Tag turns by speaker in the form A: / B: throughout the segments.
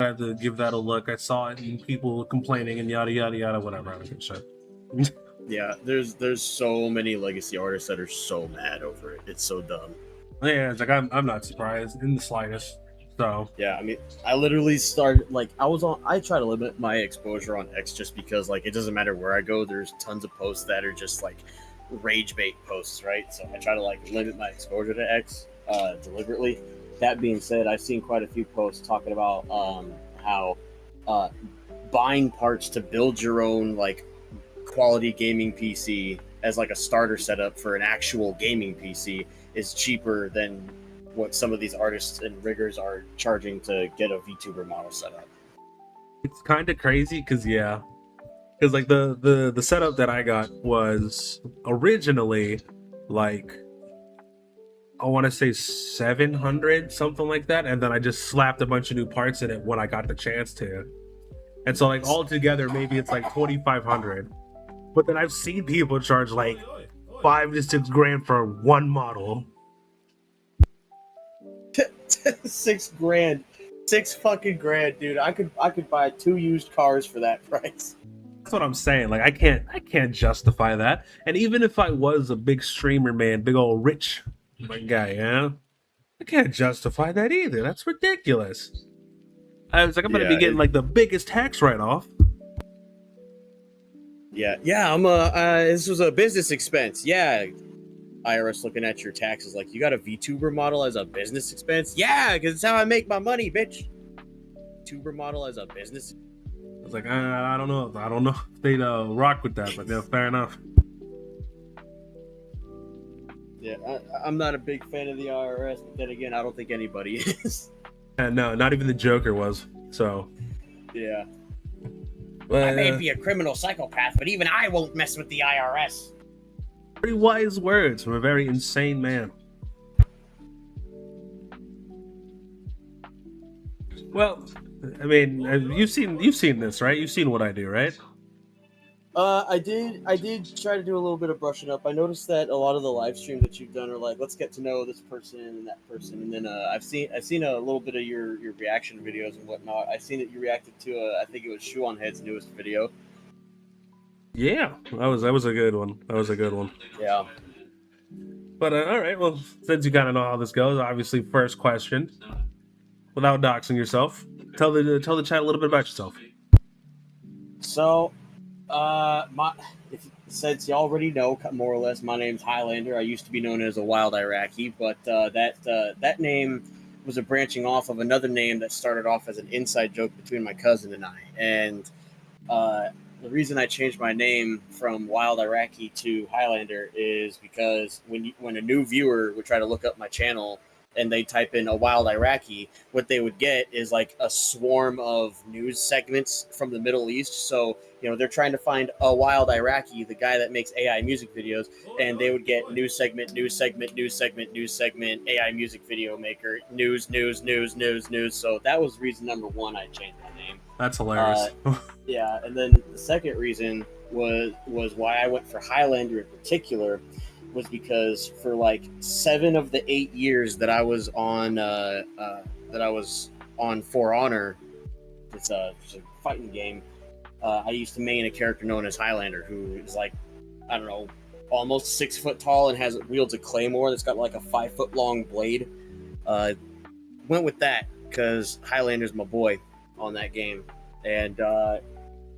A: had to give that a look. I saw it and people complaining and yada yada yada, whatever. I don't give a shit.
B: Yeah, there's so many legacy artists that are so mad over it. It's so dumb.
A: Yeah, it's like I'm not surprised in the slightest. So
B: Yeah, I mean, I literally started like I try to limit my exposure on X just because like it doesn't matter where I go. There's tons of posts that are just like rage bait posts, right? So I try to like limit my exposure to X deliberately. That being said, I've seen quite a few posts talking about how uh, buying parts to build your own like quality gaming PC as like a starter setup for an actual gaming PC is cheaper than what some of these artists and riggers are charging to get a VTuber model set up.
A: it's kind of crazy because like the setup that I got was originally like I want to say 700 something like that, and then I just slapped a bunch of new parts in it when I got the chance to. And so like all together maybe it's like 2,500. But then I've seen people charge like 5 to 6 grand for one model.
B: 6 grand, 6 fucking grand, dude. I could buy 2 used cars for that price.
A: That's what I'm saying. Like I can't justify that. And even if I was a big streamer, man, big old rich guy, yeah, I can't justify that either. That's ridiculous. I was like, I'm gonna be getting like the biggest tax write-off.
B: Yeah. This was a business expense. Yeah, IRS looking at your taxes like you got a VTuber model as a business expense. Yeah, because it's how I make my money, bitch. VTuber model as a business.
A: I was like, I don't know if they'd rock with that, but yeah, fair enough.
B: Yeah, I'm not a big fan of the IRS, but then again, I don't think anybody is.
A: And no, not even the Joker was. So
B: yeah. I may be a criminal psychopath, but even I won't mess with the IRS.
A: Pretty wise words from a very insane man. Well, I mean, you've seen this, right? You've seen what I do, right?
B: I did try to do a little bit of brushing up. I noticed that a lot of the live streams that you've done are like, let's get to know this person and that person, and then I've seen a little bit of your reaction videos and whatnot. I've seen that you reacted to I think it was Shoe on Head's newest video.
A: Yeah, that was a good one. That was a good one.
B: Yeah.
A: But all right, well, since you kind of know how this goes, obviously, first question, without doxing yourself, tell the chat a little bit about yourself.
B: So, since you already know more or less, my name's Highlander. I used to be known as a Wild Iraqi, but that name was a branching off of another name that started off as an inside joke between my cousin and I. And the reason I changed my name from Wild Iraqi to Highlander is because when a new viewer would try to look up my channel and they type in a Wild Iraqi, what they would get is like a swarm of news segments from the Middle East. So, they're trying to find a Wild Iraqi, the guy that makes AI music videos, and they would get news segment, AI music video maker, news. So that was reason number one I changed my name.
A: That's hilarious.
B: Yeah, and then the second reason was why I went for Highlander in particular was because for like 7 of the 8 years that I was on For Honor, it's a fighting game. I used to main a character known as Highlander, who is like, I don't know, almost 6 foot tall and wields a claymore that's got like a 5 foot long blade. Went with that because Highlander's my boy on that game, and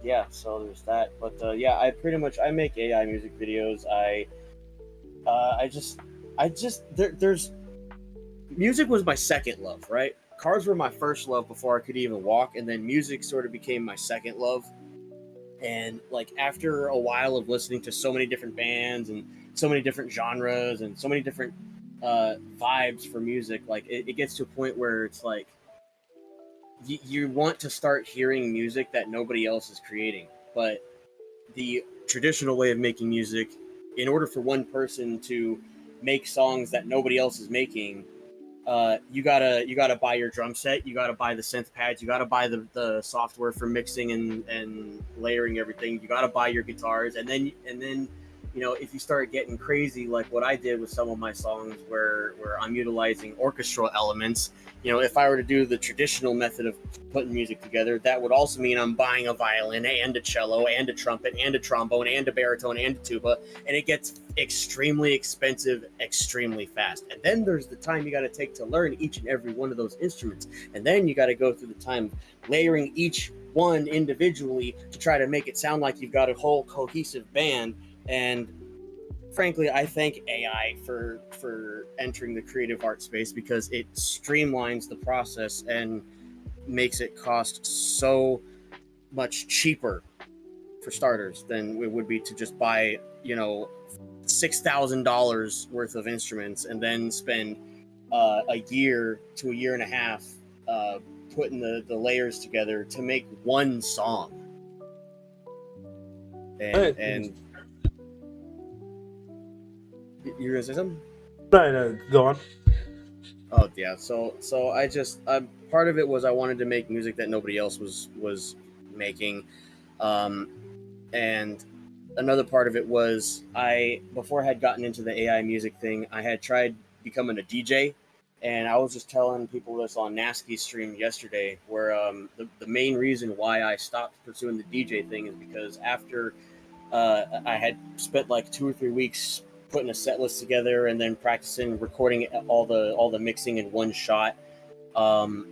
B: yeah, so there's that. But yeah, I make AI music videos. There's music was my second love, right? Cars were my first love before I could even walk, and then music sort of became my second love. And like after a while of listening to so many different bands and so many different genres and so many different vibes for music, like it gets to a point where it's like you want to start hearing music that nobody else is creating. But the traditional way of making music, in order for one person to make songs that nobody else is making, you gotta buy your drum set, you gotta buy the synth pads, you gotta buy the software for mixing and layering everything, you gotta buy your guitars, and then if you start getting crazy like what I did with some of my songs where I'm utilizing orchestral elements, if I were to do the traditional method of putting music together, that would also mean I'm buying a violin and a cello and a trumpet and a trombone and a baritone and a tuba, and it gets extremely expensive extremely fast. And then there's the time you got to take to learn each and every one of those instruments, and then you got to go through the time layering each one individually to try to make it sound like you've got a whole cohesive band. And frankly, I thank AI for entering the creative art space, because it streamlines the process and makes it cost so much cheaper for starters than it would be to just buy $6,000 worth of instruments and then spend a year to a year and a half putting the layers together to make one song. And you're gonna say something?
A: No, go on.
B: Oh yeah. So I just part of it was I wanted to make music that nobody else was making, and another part of it was before I had gotten into the AI music thing, I had tried becoming a DJ. And I was just telling people this on Nasky's stream yesterday, where the main reason why I stopped pursuing the DJ thing is because after I had spent like 2 or 3 weeks putting a set list together and then practicing recording all the mixing in one shot, I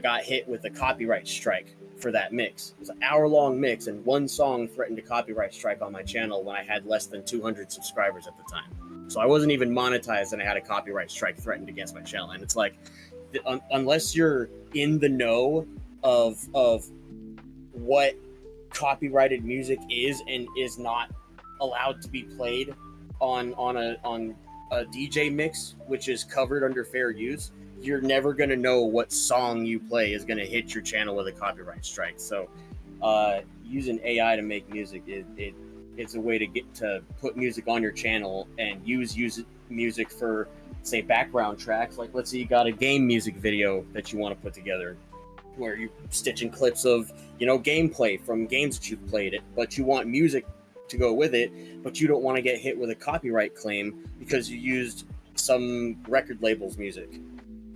B: got hit with a copyright strike for that mix. It was an hour-long mix, and one song threatened a copyright strike on my channel when I had less than 200 subscribers at the time. So I wasn't even monetized, and I had a copyright strike threatened against my channel. And it's like, unless you're in the know of what copyrighted music is and is not allowed to be played on a DJ mix, which is covered under fair use, you're never going to know what song you play is going to hit your channel with a copyright strike. So using AI to make music, it's a way to get to put music on your channel and use music for, say, background tracks. Like, let's say you got a game music video that you want to put together where you're stitching clips of gameplay from games that you've played, but you want music to go with it, but you don't want to get hit with a copyright claim because you used some record label's music.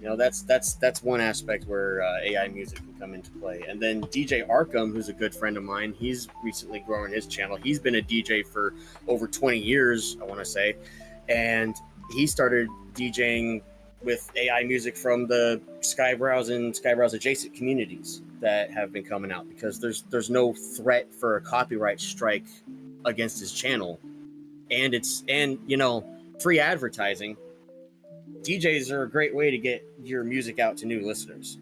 B: That's one aspect where AI music can come into play. And then DJ Arkham, who's a good friend of mine, he's recently grown his channel. He's been a DJ for over 20 years, I want to say, and he started DJing with AI music from the Skybrowse and Skybrowse adjacent communities that have been coming out, because there's no threat for a copyright strike against his channel, and free advertising. DJs are a great way to get your music out to new listeners,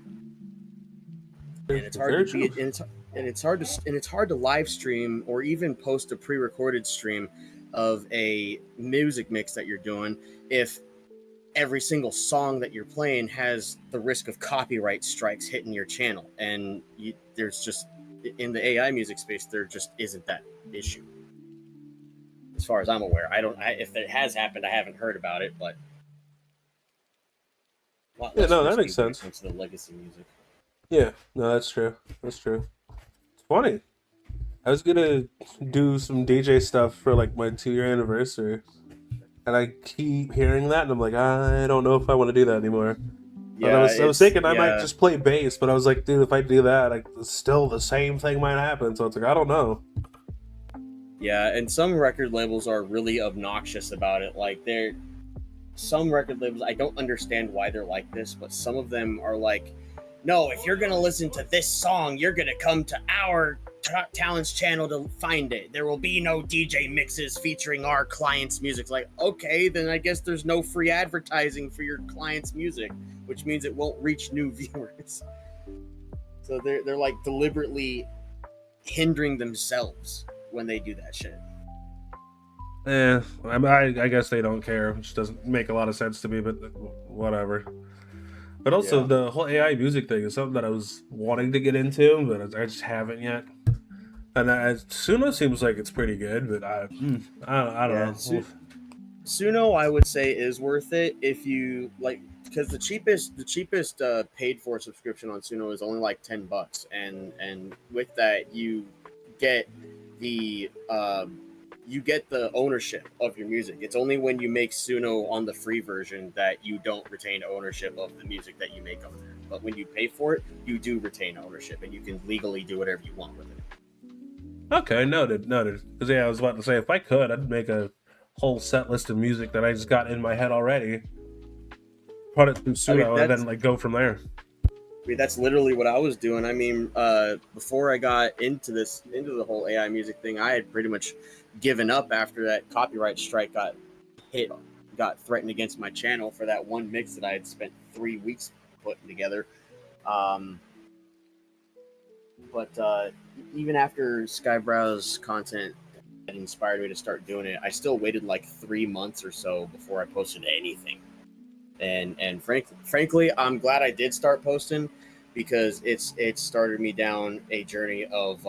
B: and it's hard it's hard to live stream or even post a pre-recorded stream of a music mix that you're doing if every single song that you're playing has the risk of copyright strikes hitting your channel. And there's just, in the AI music space, there just isn't that issue, as far as I'm aware. If it has happened, I haven't heard about it, but
A: yeah, no, that makes sense.
B: To the legacy music.
A: Yeah, no, that's true. That's true. It's funny. I was gonna do some DJ stuff for like my 2-year anniversary, and I keep hearing that, and I'm like, I don't know if I want to do that anymore. Yeah, I was thinking I might just play bass, but I was like, dude, if I do that, still the same thing might happen. So it's like, I don't know.
B: Yeah, and some record labels are really obnoxious about it. Like, some record labels, I don't understand why they're like this, but some of them are like, no, if you're going to listen to this song, you're going to come to our Talents channel to find it. There will be no DJ mixes featuring our client's music. Like, okay, then I guess there's no free advertising for your client's music, which means it won't reach new viewers. So they're like deliberately hindering themselves when they do that shit.
A: I guess they don't care, which doesn't make a lot of sense to me, but whatever. But also, the whole AI music thing is something that I was wanting to get into, but I just haven't yet. And Suno seems like it's pretty good, but I don't know.
B: Suno, I would say, is worth it if you like, because the cheapest paid for subscription on Suno is only like $10, and with that you get the you get the ownership of your music. It's only when you make Suno on the free version that you don't retain ownership of the music that you make on there. But when you pay for it, you do retain ownership, and you can legally do whatever you want with it.
A: Okay, noted. Because yeah, I was about to say if I could, I'd make a whole set list of music that I just got in my head already, put it through Suno, and then like go from there.
B: I mean, that's literally what I was doing. I mean, before I got into the whole AI music thing, I had pretty much given up after that copyright strike got threatened against my channel for that one mix that I had spent 3 weeks putting together. But even after Skybrow's content had inspired me to start doing it, I still waited like 3 months or so before I posted anything. And frankly, I'm glad I did start posting, because it started me down a journey of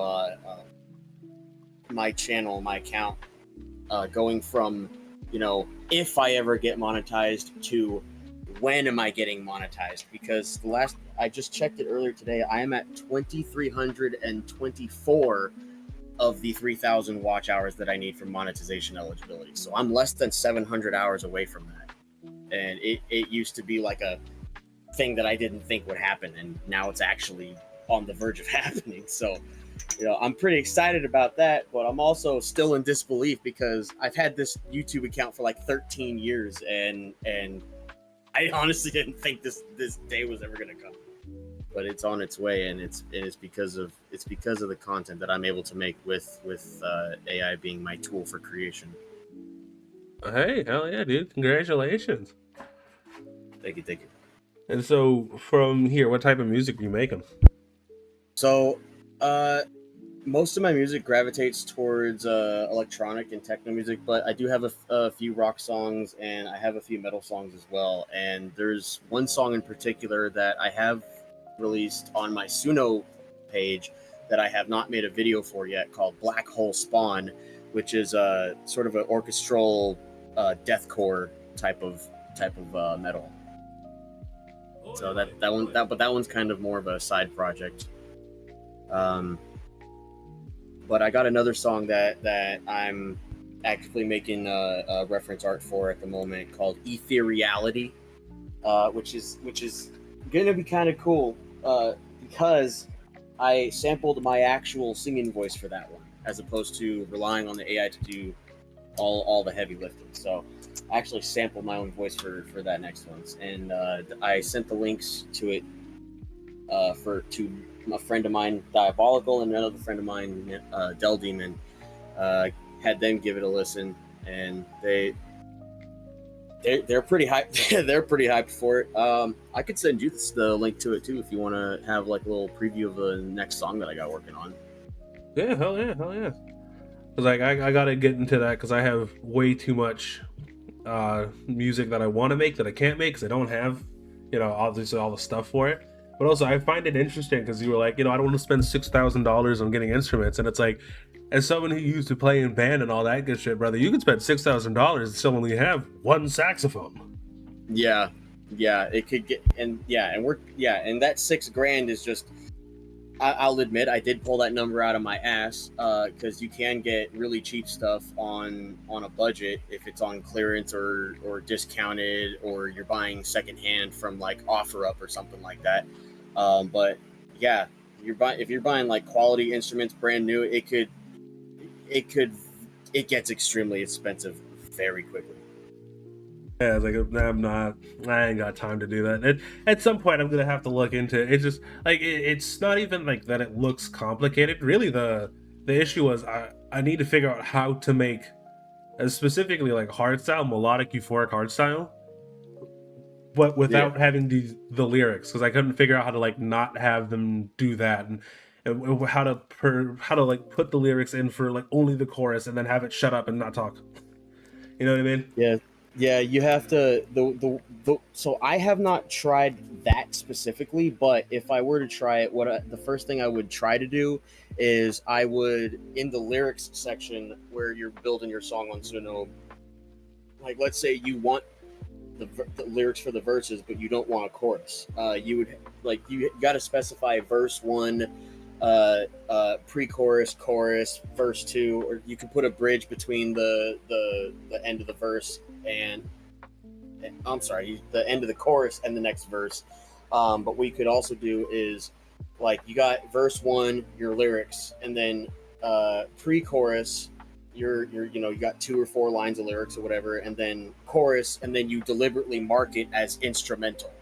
B: my channel, my account, going from, if I ever get monetized to when am I getting monetized? Because I just checked it earlier today, I am at 2,324 of the 3,000 watch hours that I need for monetization eligibility. So I'm less than 700 hours away from that. And it used to be like a thing that I didn't think would happen, and now it's actually on the verge of happening. So, I'm pretty excited about that, but I'm also still in disbelief because I've had this YouTube account for like 13 years, and I honestly didn't think this day was ever going to come. But it's on its way, and it's because of the content that I'm able to make with AI being my tool for creation.
A: Hey, hell yeah, dude! Congratulations.
B: Thank you.
A: And so from here, what type of music do you make them?
B: So, most of my music gravitates towards electronic and techno music, but I do have a few rock songs, and I have a few metal songs as well. And there's one song in particular that I have released on my Suno page that I have not made a video for yet, called Black Hole Spawn, which is sort of an orchestral deathcore type of metal. So that one's kind of more of a side project. But I got another song that I'm actively making a reference art for at the moment, called Ethereality, which is gonna be kind of cool because I sampled my actual singing voice for that one, as opposed to relying on the AI to do all the heavy lifting. So I actually sampled my own voice for that next one, and I sent the links to it to a friend of mine, Diabolical, and another friend of mine, Del Demon. Had them give it a listen, and they're pretty hyped. They're pretty hyped for it. I could send you the link to it too if you want to have like a little preview of the next song that I got working on.
A: Yeah, hell yeah. Because like I gotta get into that because I have way too much music that I want to make that I can't make because I don't have, obviously all the stuff for it. But also I find it interesting because you were like, I don't want to spend $6,000 on getting instruments, and it's like, as someone who used to play in band and all that good shit, brother, you could spend $6,000 and still only have one saxophone.
B: Yeah, it could get, and that $6,000 is just. I'll admit I did pull that number out of my ass because you can get really cheap stuff on a budget if it's on clearance or discounted, or you're buying secondhand from like OfferUp or something like that. But yeah, if you're buying like quality instruments brand new, it gets extremely expensive very quickly.
A: Yeah, it's like I ain't got time to do that. At some point, I'm gonna have to look into it. It's just like it's not even like that. It looks complicated. Really, the issue was I need to figure out how to make, specifically like hardstyle, melodic euphoric hardstyle, but without having the lyrics, because I couldn't figure out how to like not have them do that, and how to like put the lyrics in for like only the chorus and then have it shut up and not talk. You know what I mean?
B: Yeah, you have to so I have not tried that specifically, but if I were to try it, the first thing I would try to do is I would, in the lyrics section where you're building your song on Suno, like let's say you want the lyrics for the verses, but you don't want a chorus. You got to specify verse 1, pre-chorus, chorus, verse 2, or you can put a bridge between the end of the verse and I'm sorry, the end of the chorus and the next verse. But what you could also do is like you got verse 1, your lyrics, and then pre-chorus, you got 2 or 4 lines of lyrics or whatever, and then chorus, and then you deliberately mark it as instrumental,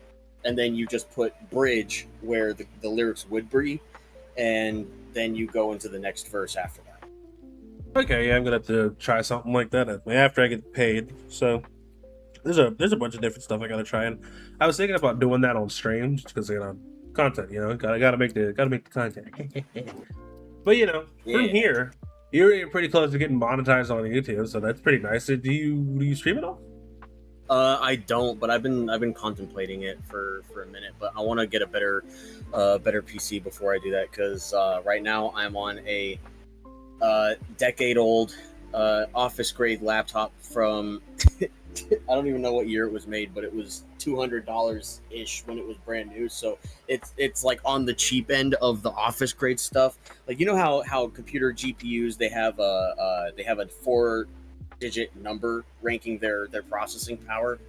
B: and then you just put bridge where the lyrics would be, and then you go into the next verse after that.
A: Okay, yeah, I'm gonna have to try something like that after I get paid. So there's a bunch of different stuff I gotta try, and I was thinking about doing that on streams because content, gotta make the content. But from
B: Yeah.
A: here, you're pretty close to getting monetized on YouTube, so that's pretty nice. Do you stream it all?
B: I don't, but I've been contemplating it for a minute. But I want to get a better PC before I do that, because right now I'm on a decade old office grade laptop from I don't even know what year it was made, but it was $200 ish when it was brand new. So it's like on the cheap end of the office grade stuff. Like, you know how computer GPUs, they have a 4-digit number ranking their processing power.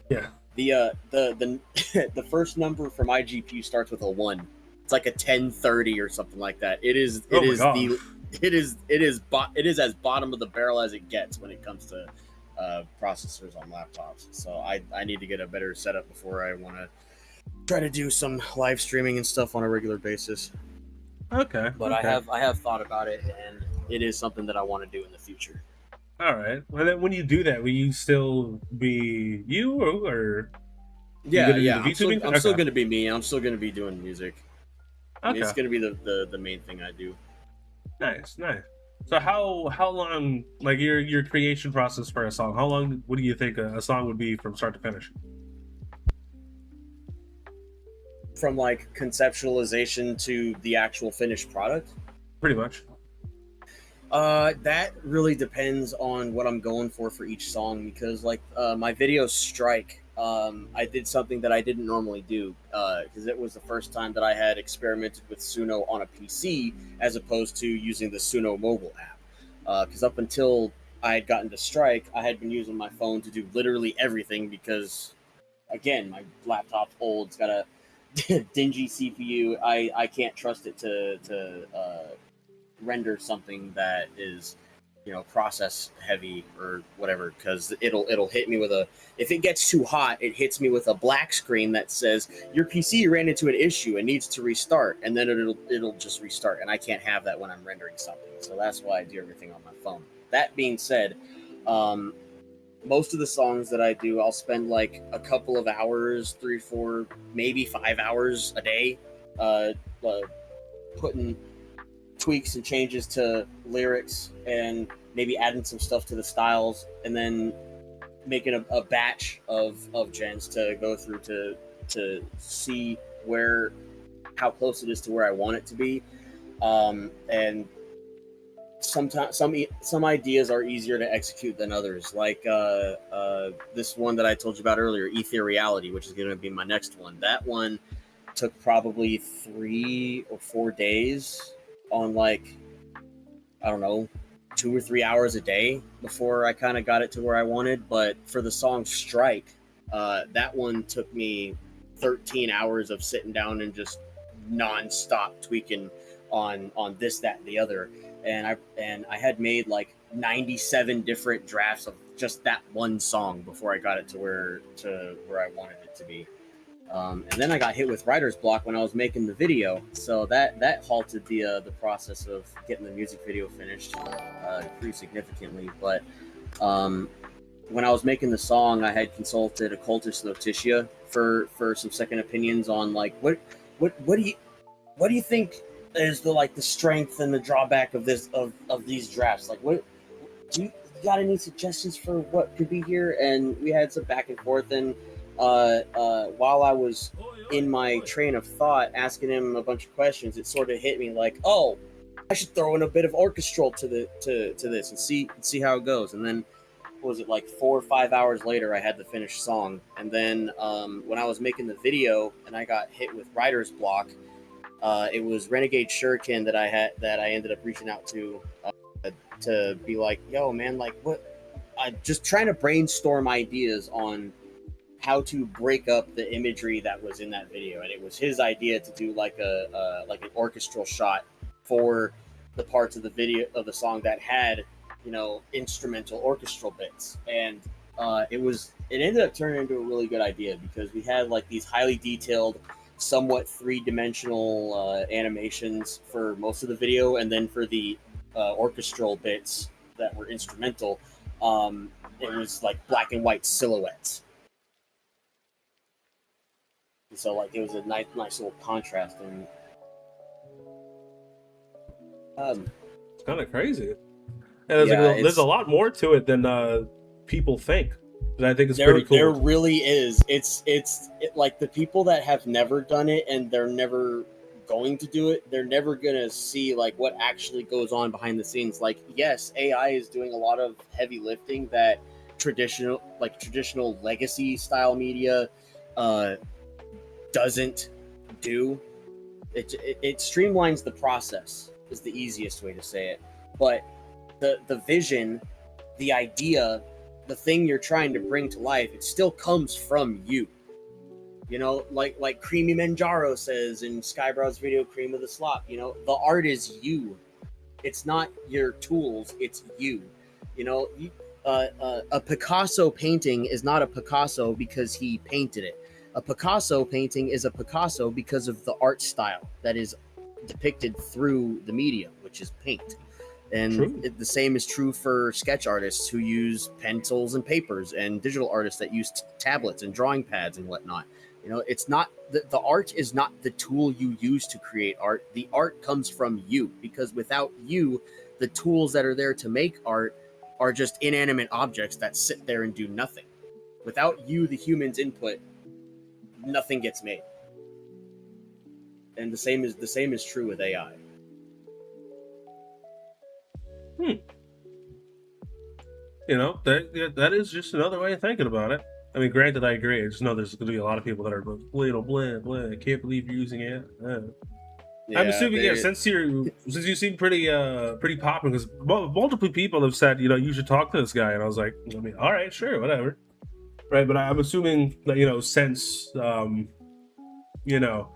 A: Yeah.
B: The the first number for my GPU starts with a 1. It's like a 1030 or something like that. It is
A: Oh my God.
B: it is as bottom of the barrel as it gets when it comes to processors on laptops. So I need to get a better setup before I want to try to do some live streaming and stuff on a regular basis.
A: Okay.
B: But
A: okay.
B: I have thought about it, and it is something that I want to do in the future.
A: All right. Well, then when you do that, will you still be you, or you
B: Yeah,
A: gonna do
B: yeah.
A: the
B: I'm still,
A: VTubing?
B: I'm still going to be me. I'm still going to be doing music. I mean,
A: Okay.
B: it's going to be the main thing I do.
A: Nice. So how long, like your creation process for a song? How long? What do you think a song would be from start to finish?
B: From like conceptualization to the actual finished product.
A: Pretty much.
B: That really depends on what I'm going for each song, because like my video Strike, I did something that I didn't normally do, because it was the first time that I had experimented with Suno on a PC as opposed to using the Suno mobile app. Because up until I had gotten to Strike, I had been using my phone to do literally everything, because again, my laptop's old, it's got a dingy CPU. I can't trust it to render something that is process heavy or whatever, because it'll hit me with a, if it gets too hot, it hits me with a black screen that says your PC ran into an issue and needs to restart, and then it'll just restart, and I can't have that when I'm rendering something. So that's why I do everything on my phone. That being said, most of the songs that I do, I'll spend like a couple of hours, 3, 4, maybe 5 hours a day, putting tweaks and changes to lyrics, and maybe adding some stuff to the styles, and then making a batch of gens to go through to see how close it is to where I want it to be. And sometimes some ideas are easier to execute than others, like this one that I told you about earlier, Ethereality, which is going to be my next one. That one took probably 3 or 4 days on, like, I don't know, 2 or 3 hours a day before I kind of got it to where I wanted. But for the song Strike, that one took me 13 hours of sitting down and just non-stop tweaking on this, that, and the other. And I had made like 97 different drafts of just that one song before I got it to where I wanted it to be. And then I got hit with writer's block when I was making the video, so that halted the process of getting the music video finished pretty significantly. But when I was making the song, I had consulted Occultus Notitia for some second opinions on like what do you think is the strength and the drawback of these drafts? Like, what do you got any suggestions for what could be here? And we had some back and forth, and while I was in my train of thought asking him a bunch of questions, it sort of hit me like, oh, I should throw in a bit of orchestral to this and see how it goes. And then, what was it, like 4 or 5 hours later, I had the finished song. And then when I was making the video and I got hit with writer's block, It was Renegade Shuriken that I ended up reaching out to be like, yo, man, like what? I'm just trying to brainstorm ideas on how to break up the imagery that was in that video, and it was his idea to do like like an orchestral shot for the parts of the video of the song that had, you know, instrumental orchestral bits, and it ended up turning into a really good idea because we had like these highly detailed, somewhat three-dimensional animations for most of the video, and then for the orchestral bits that were instrumental, it was like black and white silhouettes. And so like it was a nice little contrast, and
A: It's kind of crazy. And
B: yeah,
A: there's a lot more to it than people think. And I think it's
B: there
A: pretty cool.
B: there really is. It's like the people that have never done it and they're never going to do it, they're never gonna see like what actually goes on behind the scenes. Like, yes, AI is doing a lot of heavy lifting that traditional legacy style media doesn't do. It streamlines the process is the easiest way to say it, but the vision, the idea, the thing you're trying to bring to life, it still comes from you. You know, like Creamy Manjaro says in Skybrow's video Cream of the Slop, you know, the art is you. It's not your tools, it's you. You know, a Picasso painting is not a Picasso because he painted it. A Picasso painting is a Picasso because of the art style that is depicted through the medium, which is paint. And the same is true for sketch artists who use pencils and papers, and digital artists that use tablets and drawing pads and whatnot. You know, it's not the art is not the tool you use to create art. The art comes from you, because without you, the tools that are there to make art are just inanimate objects that sit there and do nothing. Without you, the human's input, nothing gets made. And the same is true with AI.
A: You know, that is just another way of thinking about it. I mean, granted, I agree. I just know there's going to be a lot of people that are blah. I can't believe you're using it. Yeah, I'm assuming, since you seem pretty popping, because multiple people have said, you know, you should talk to this guy, and I was like, I mean, all right, sure, whatever, right? But I'm assuming that, you know, since you know,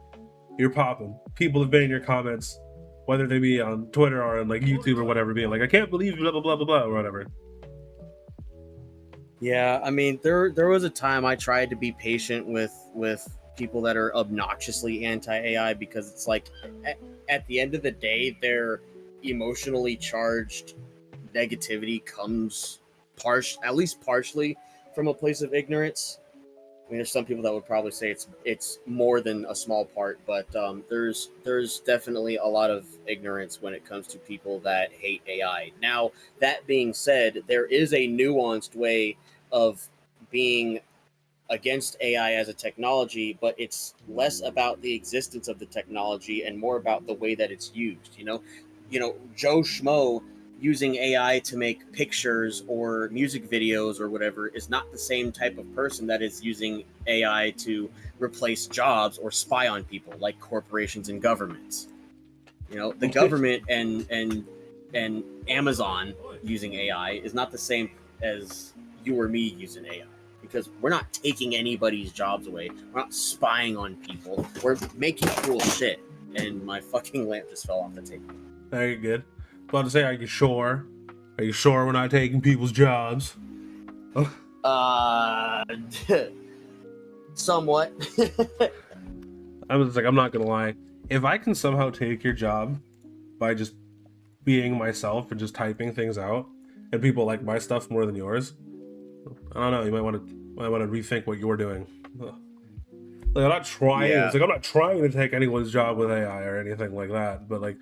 A: you're popping, people have been in your comments, whether they be on Twitter or on like YouTube or whatever, being like, I can't believe blah blah blah blah blah or whatever.
B: Yeah, I mean, there was a time I tried to be patient with people that are obnoxiously anti-AI, because it's like at the end of the day, their emotionally charged negativity comes at least partially from a place of ignorance. I mean, there's some people that would probably say it's more than a small part, but there's definitely a lot of ignorance when it comes to people that hate AI. Now, that being said, there is a nuanced way of being against AI as a technology, but it's less about the existence of the technology and more about the way that it's used. You know, Joe Schmo using AI to make pictures or music videos or whatever is not the same type of person that is using AI to replace jobs or spy on people, like corporations and governments. You know, the government and Amazon using AI is not the same as you or me using AI, because we're not taking anybody's jobs away. We're not spying on people. We're making cool shit. And my fucking lamp just fell off the table.
A: Very good. About to say, are you sure? Are you sure we're not taking people's jobs?
B: Somewhat.
A: I was like, I'm not gonna lie. If I can somehow take your job by just being myself and just typing things out, and people like my stuff more than yours, I don't know. You might want to rethink what you're doing. Like, I'm not trying. Yeah. It's like I'm not trying to take anyone's job with AI or anything like that. But like,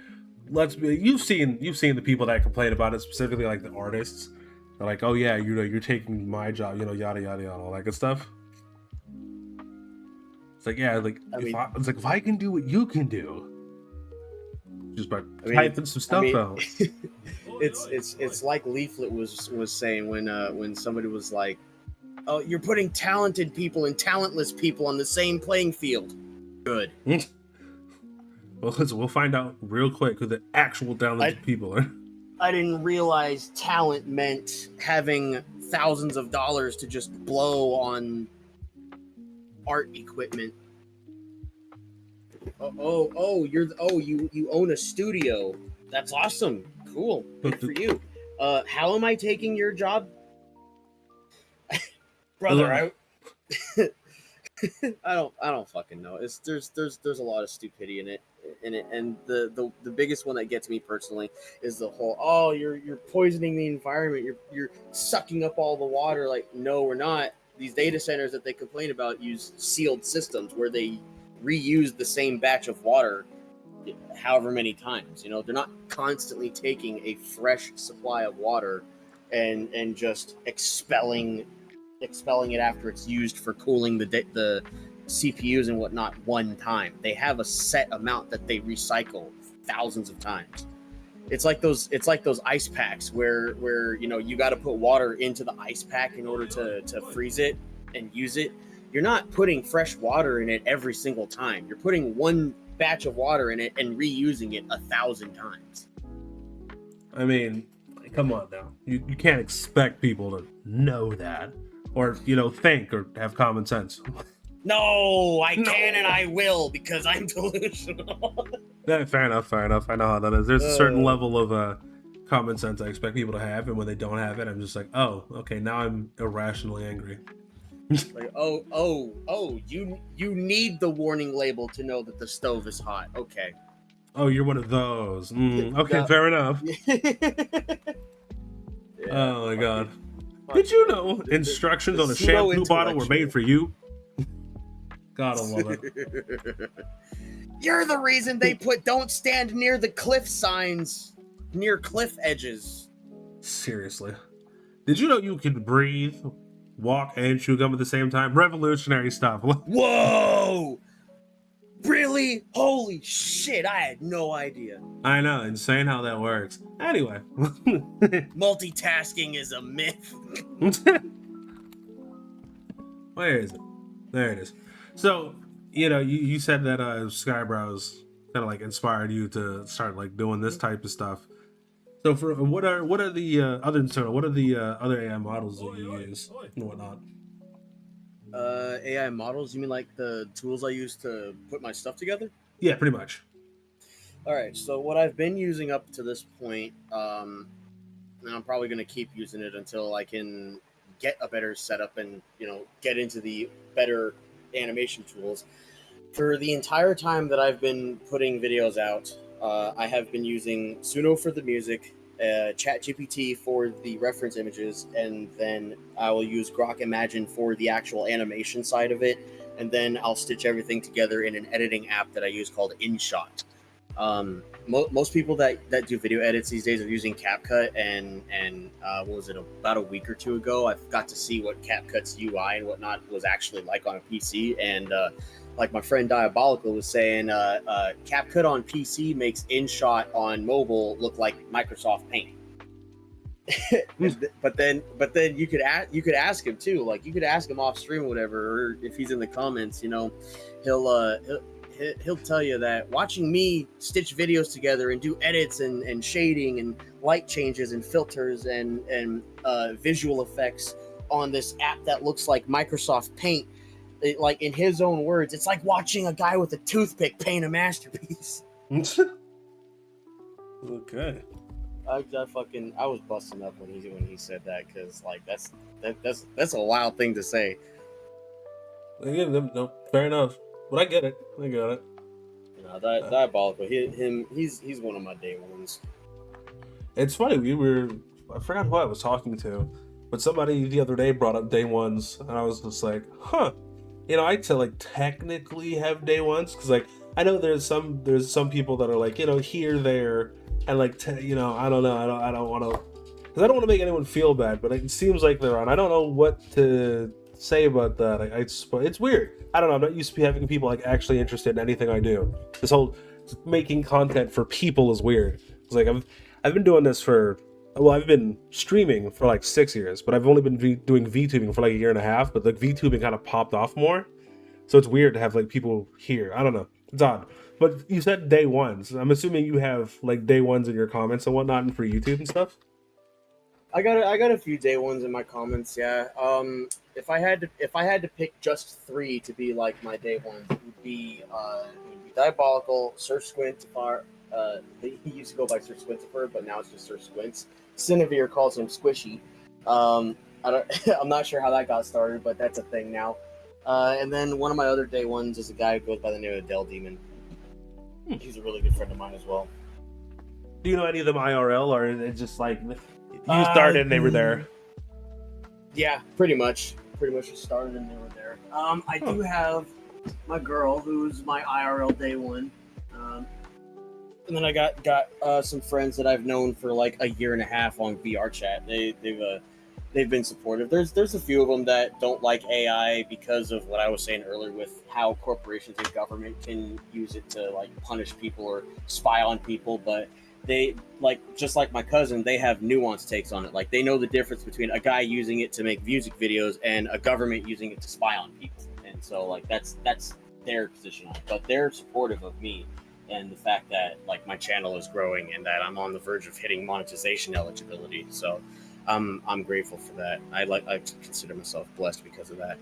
A: you've seen the people that complain about it, specifically like the artists. They're like, oh yeah, you know, you're taking my job, you know, yada yada yada, all that good stuff. It's like, yeah, like if I can do what you can do, just by typing some stuff out.
B: It's like Leaflet was saying when somebody was like, oh, you're putting talented people and talentless people on the same playing field. Good.
A: Well, listen, we'll find out real quick who the actual talented people are.
B: I didn't realize talent meant having thousands of dollars to just blow on art equipment. You own a studio. That's awesome. Cool. Good for you. How am I taking your job? Brother, I don't fucking know. There's a lot of stupidity in it, and the biggest one that gets me personally is the whole you're poisoning the environment. You're sucking up all the water. Like, no, we're not. These data centers that they complain about use sealed systems where they reuse the same batch of water however many times. You know, they're not constantly taking a fresh supply of water and just expelling it after it's used for cooling the CPUs and whatnot one time. They have a set amount that they recycle thousands of times. It's like those ice packs where you know you got to put water into the ice pack in order to freeze it and use it. You're not putting fresh water in it every single time. You're putting one batch of water in it and reusing it 1,000 times.
A: I mean, come on now. You can't expect people to know that. Or, you know, think or have common sense.
B: No, I can and I will because I'm delusional.
A: Yeah, fair enough. I know how that is. There's a certain level of common sense I expect people to have, and when they don't have it, I'm just like, oh, okay, now I'm irrationally angry.
B: Like, you need the warning label to know that the stove is hot. Okay.
A: Oh, you're one of those. Okay, fair enough.
B: Yeah,
A: oh my god. Did you know instructions on a shampoo bottle were made for you? God, I love it.
B: You're the reason they put "Don't stand near the cliff" signs near cliff edges.
A: Seriously. Did you know you could breathe, walk, and chew gum at the same time? Revolutionary stuff.
B: Whoa! Really? Holy shit, I had no idea.
A: I know, insane how that works. Anyway.
B: Multitasking is a myth.
A: Where is it? There it is. So, you know, you said that Skybrowse kind of like inspired you to start like doing this type of stuff. So for what are the other AI models that you use and whatnot?
B: AI models? You mean like the tools I use to put my stuff together?
A: Yeah, pretty much.
B: All right. So what I've been using up to this point, and I'm probably going to keep using it until I can get a better setup and, you know, get into the better animation tools. For the entire time that I've been putting videos out, I have been using Suno for the music, ChatGPT for the reference images, and then I will use Grok Imagine for the actual animation side of it, and then I'll stitch everything together in an editing app that I use called InShot. Most people that do video edits these days are using CapCut, and what was it, about a week or two ago, I got to see what CapCut's UI and whatnot was actually like on a PC, and like my friend Diabolical was saying, CapCut on PC makes InShot on mobile look like Microsoft Paint. but then you could ask him too, like you could ask him off stream or whatever, or if he's in the comments, you know, he'll tell you that watching me stitch videos together and do edits and shading and light changes and filters and visual effects on this app that looks like Microsoft Paint, like in his own words, it's like watching a guy with a toothpick paint a masterpiece.
A: Okay.
B: I was busting up when he said that, because like that's a wild thing to say.
A: Again, no, fair enough. But I get it. I got it.
B: No, Diabolical. He's one of my day ones.
A: It's funny. I forgot who I was talking to, but somebody the other day brought up day ones, and I was just like, huh. You know, I like technically have day ones, because like I know there's some people that are like, you know, here, there, and like you know, I don't know. I don't want to, because I don't want to make anyone feel bad, but it seems like they're on. I don't know what to say about that. It's weird. I don't know. I'm not used to having people like actually interested in anything I do. This whole making content for people is weird. It's like I've been doing this I've been streaming for like 6 years, but I've only been doing VTubing for like 1.5 years, but like VTubing kind of popped off more. So it's weird to have like people here. I don't know. It's odd. But you said day ones. I'm assuming you have like day ones in your comments and whatnot, and for YouTube and stuff.
B: I got a few day ones in my comments. Yeah. If I had to pick just three to be like my day ones, it would be Diabolical, Sir Squintifer. He used to go by Sir Squintifer, but now it's just Sir Squints. Cinevere calls him Squishy. I don't. I'm not sure how that got started, but that's a thing now. And then one of my other day ones is a guy who goes by the name of Del Demon. He's a really good friend of mine as well.
A: Do you know any of them IRL, or is it just like you
B: Uh,
A: started and they were there?
B: Yeah, pretty much. Pretty much just started and they were there. I do have my girl who's my IRL day one. And then I got some friends that I've known for like a year and a half on VR chat. They've been supportive. There's a few of them that don't like AI because of what I was saying earlier with how corporations and government can use it to like punish people or spy on people, but they like just like my cousin, they have nuanced takes on it. Like they know the difference between a guy using it to make music videos and a government using it to spy on people. And so like that's their position on it. But they're supportive of me and the fact that like my channel is growing and that I'm on the verge of hitting monetization eligibility. So I'm grateful for that. I consider myself blessed because of that.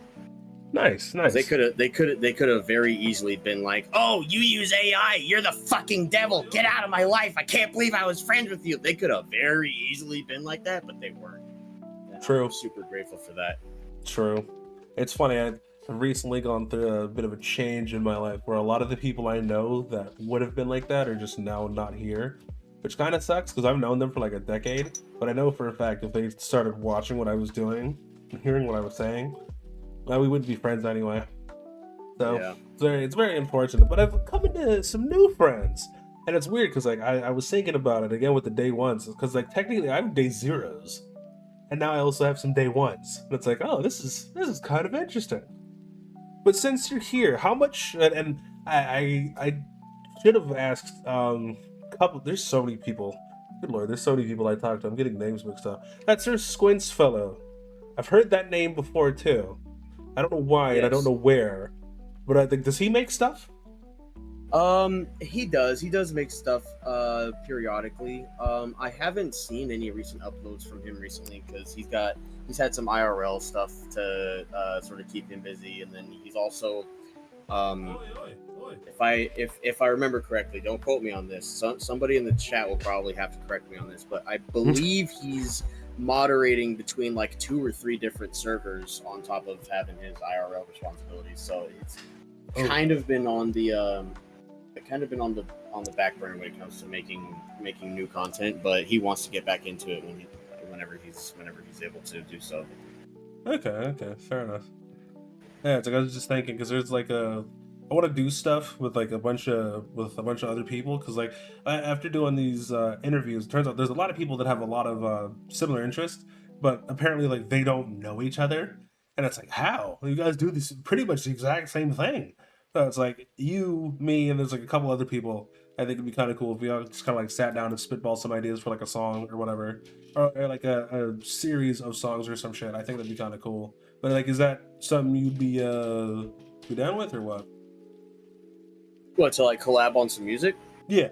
A: Nice, nice.
B: They could have very easily been like, "Oh, you use AI, you're the fucking devil. Get out of my life. I can't believe I was friends with you." They could have very easily been like that, but they weren't. And
A: True.
B: I'm super grateful for that.
A: True. It's funny. I've recently gone through a bit of a change in my life where a lot of the people I know that would have been like that are just now not here, which kind of sucks because I've known them for like a decade. But I know for a fact if they started watching what I was doing and hearing what I was saying, well, we wouldn't be friends anyway. So
B: Yeah.
A: it's very unfortunate. But I've come into some new friends. And it's weird because like I was thinking about it again with the day ones because like technically I have day zeros. And now I also have some day ones. And it's like, oh, this is kind of interesting. But since you're here, how much? And I should have asked. Couple. There's so many people. Good lord, there's so many people I talked to. I'm getting names mixed up. That's Sir Squints fellow. I've heard that name before too. I don't know why and I don't
B: Yes.
A: know where. But I think does he make stuff?
B: He does. He does make stuff periodically. I haven't seen any recent uploads from him recently because he's had some IRL stuff to sort of keep him busy, and then he's also um if I remember correctly, don't quote me on this. Somebody in the chat will probably have to correct me on this, but I believe he's moderating between like two or three different servers on top of having his IRL responsibilities. So it's
A: Oh.
B: kind of been on the on the back burner when it comes to making new content, but he wants to get back into it whenever he's able to do so.
A: Okay, fair enough. Yeah, it's like I was just thinking because there's like I want to do stuff with like a bunch of other people because like after doing these interviews, it turns out there's a lot of people that have a lot of similar interests, but apparently like they don't know each other, and it's like how you guys do this pretty much the exact same thing. So it's like you, me, and there's like a couple other people. I think it'd be kind of cool if we all just kind of like sat down and spitball some ideas for like a song or whatever, or like a series of songs or some shit. I think that'd be kind of cool. But like, is that something you'd be down with or what?
B: What, to like collab on some music?
A: Yeah.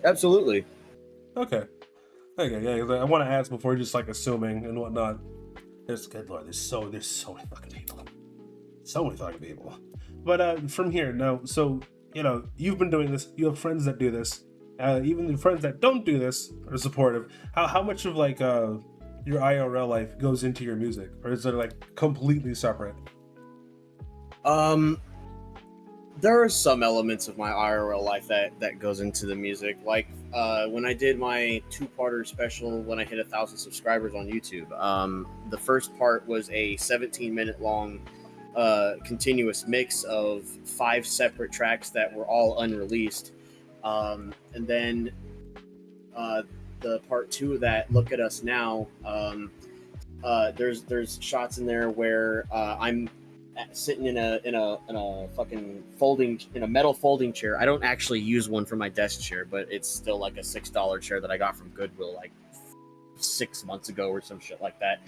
B: Absolutely.
A: Okay. Okay. Yeah. 'Cause I want to ask before just like assuming and whatnot. There's good lord. There's so many fucking people. So many fucking people. But from here, no. So you've been doing this. You have friends that do this. Even the friends that don't do this are supportive. How much of like your IRL life goes into your music, or is it like completely separate?
B: Um, there are some elements of my IRL life that goes into the music. Like when I did my two-parter special when I hit 1,000 subscribers on YouTube. The first part was a 17-minute long continuous mix of 5 separate tracks that were all unreleased. And then the part 2 of that, Look at Us Now. There's shots in there where I'm sitting in a fucking metal folding chair. I don't actually use one for my desk chair, but it's still like a $6 chair that I got from Goodwill like 6 months ago or some shit like that.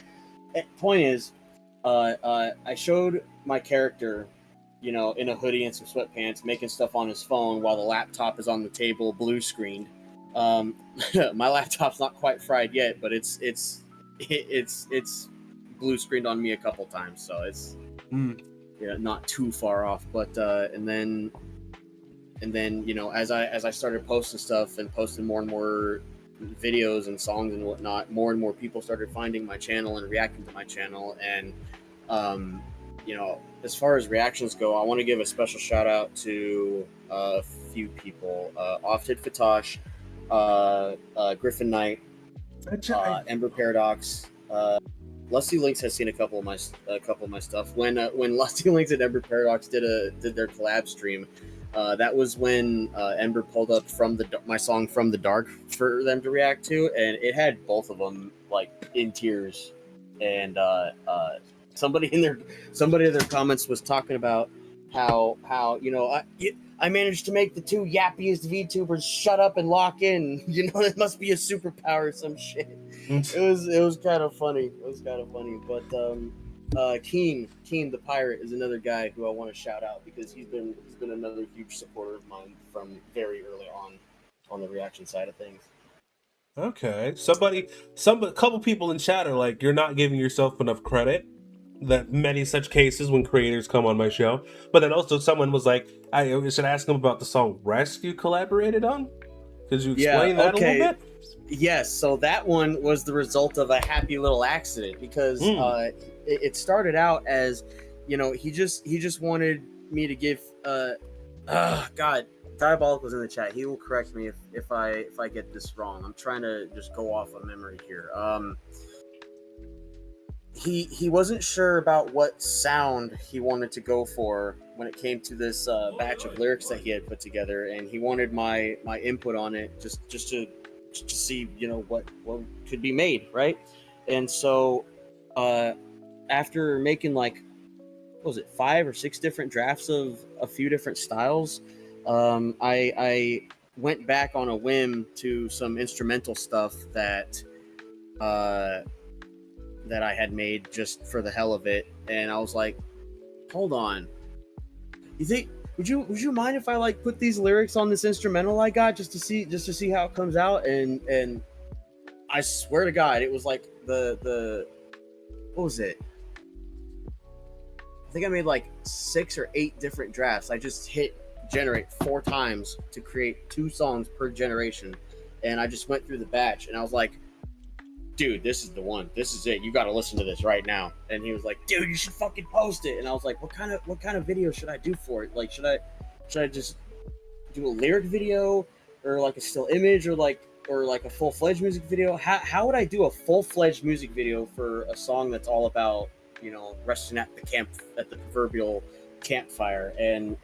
B: Point is, I showed my character you know, in a hoodie and some sweatpants, making stuff on his phone while the laptop is on the table, blue screened. My laptop's not quite fried yet, but it's blue screened on me a couple times, so it's not too far off. But and then you know, as I started posting stuff and posting more and more videos and songs and whatnot, more and more people started finding my channel and reacting to my channel. And you know, as far as reactions go, I want to give a special shout out to a few people: Ofted Fatash, Griffin Knight, Ember Paradox. Lusty Links has seen a couple of my stuff. When Lusty Links and Ember Paradox did their collab stream, that was when Ember pulled up my song "From the Dark" for them to react to, and it had both of them like in tears. And somebody in their comments was talking about how you know, I managed to make the two yappiest VTubers shut up and lock in. You know, it must be a superpower or some shit. It was kind of funny. But Keen the Pirate is another guy who I want to shout out, because he's been another huge supporter of mine from very early on the reaction side of things.
A: Okay, a couple people in chat are like, you're not giving yourself enough credit. That many such cases when creators come on my show. But then also someone was like, I should ask them about the song "Rest" you collaborated on. Could you explain that a little bit?
B: Yes, so that one was the result of a happy little accident, because it started out as, you know, he just wanted me to give God, Diabolical's in the chat. He will correct me if I get this wrong. I'm trying to just go off of memory here. He wasn't sure about what sound he wanted to go for when it came to this batch of lyrics that he had put together, and he wanted my input on it just to see, you know, what could be made, right? And so after making like, what was it, 5 or 6 different drafts of a few different styles, I went back on a whim to some instrumental stuff that I had made just for the hell of it, and I was like, hold on, would you mind if I like put these lyrics on this instrumental I got just to see how it comes out? And I swear to God, it was like the what was it? I think I made like 6 or 8 different drafts. I just hit generate 4 times to create 2 songs per generation, and I just went through the batch, and I was like, dude, this is the one. This is it. You got to listen to this right now. And he was like, dude, you should fucking post it. And I was like, what kind of video should I do for it? Like, should I just do a lyric video, or like a still image, or like a full-fledged music video? How would I do a full-fledged music video for a song that's all about, you know, resting at the proverbial campfire? And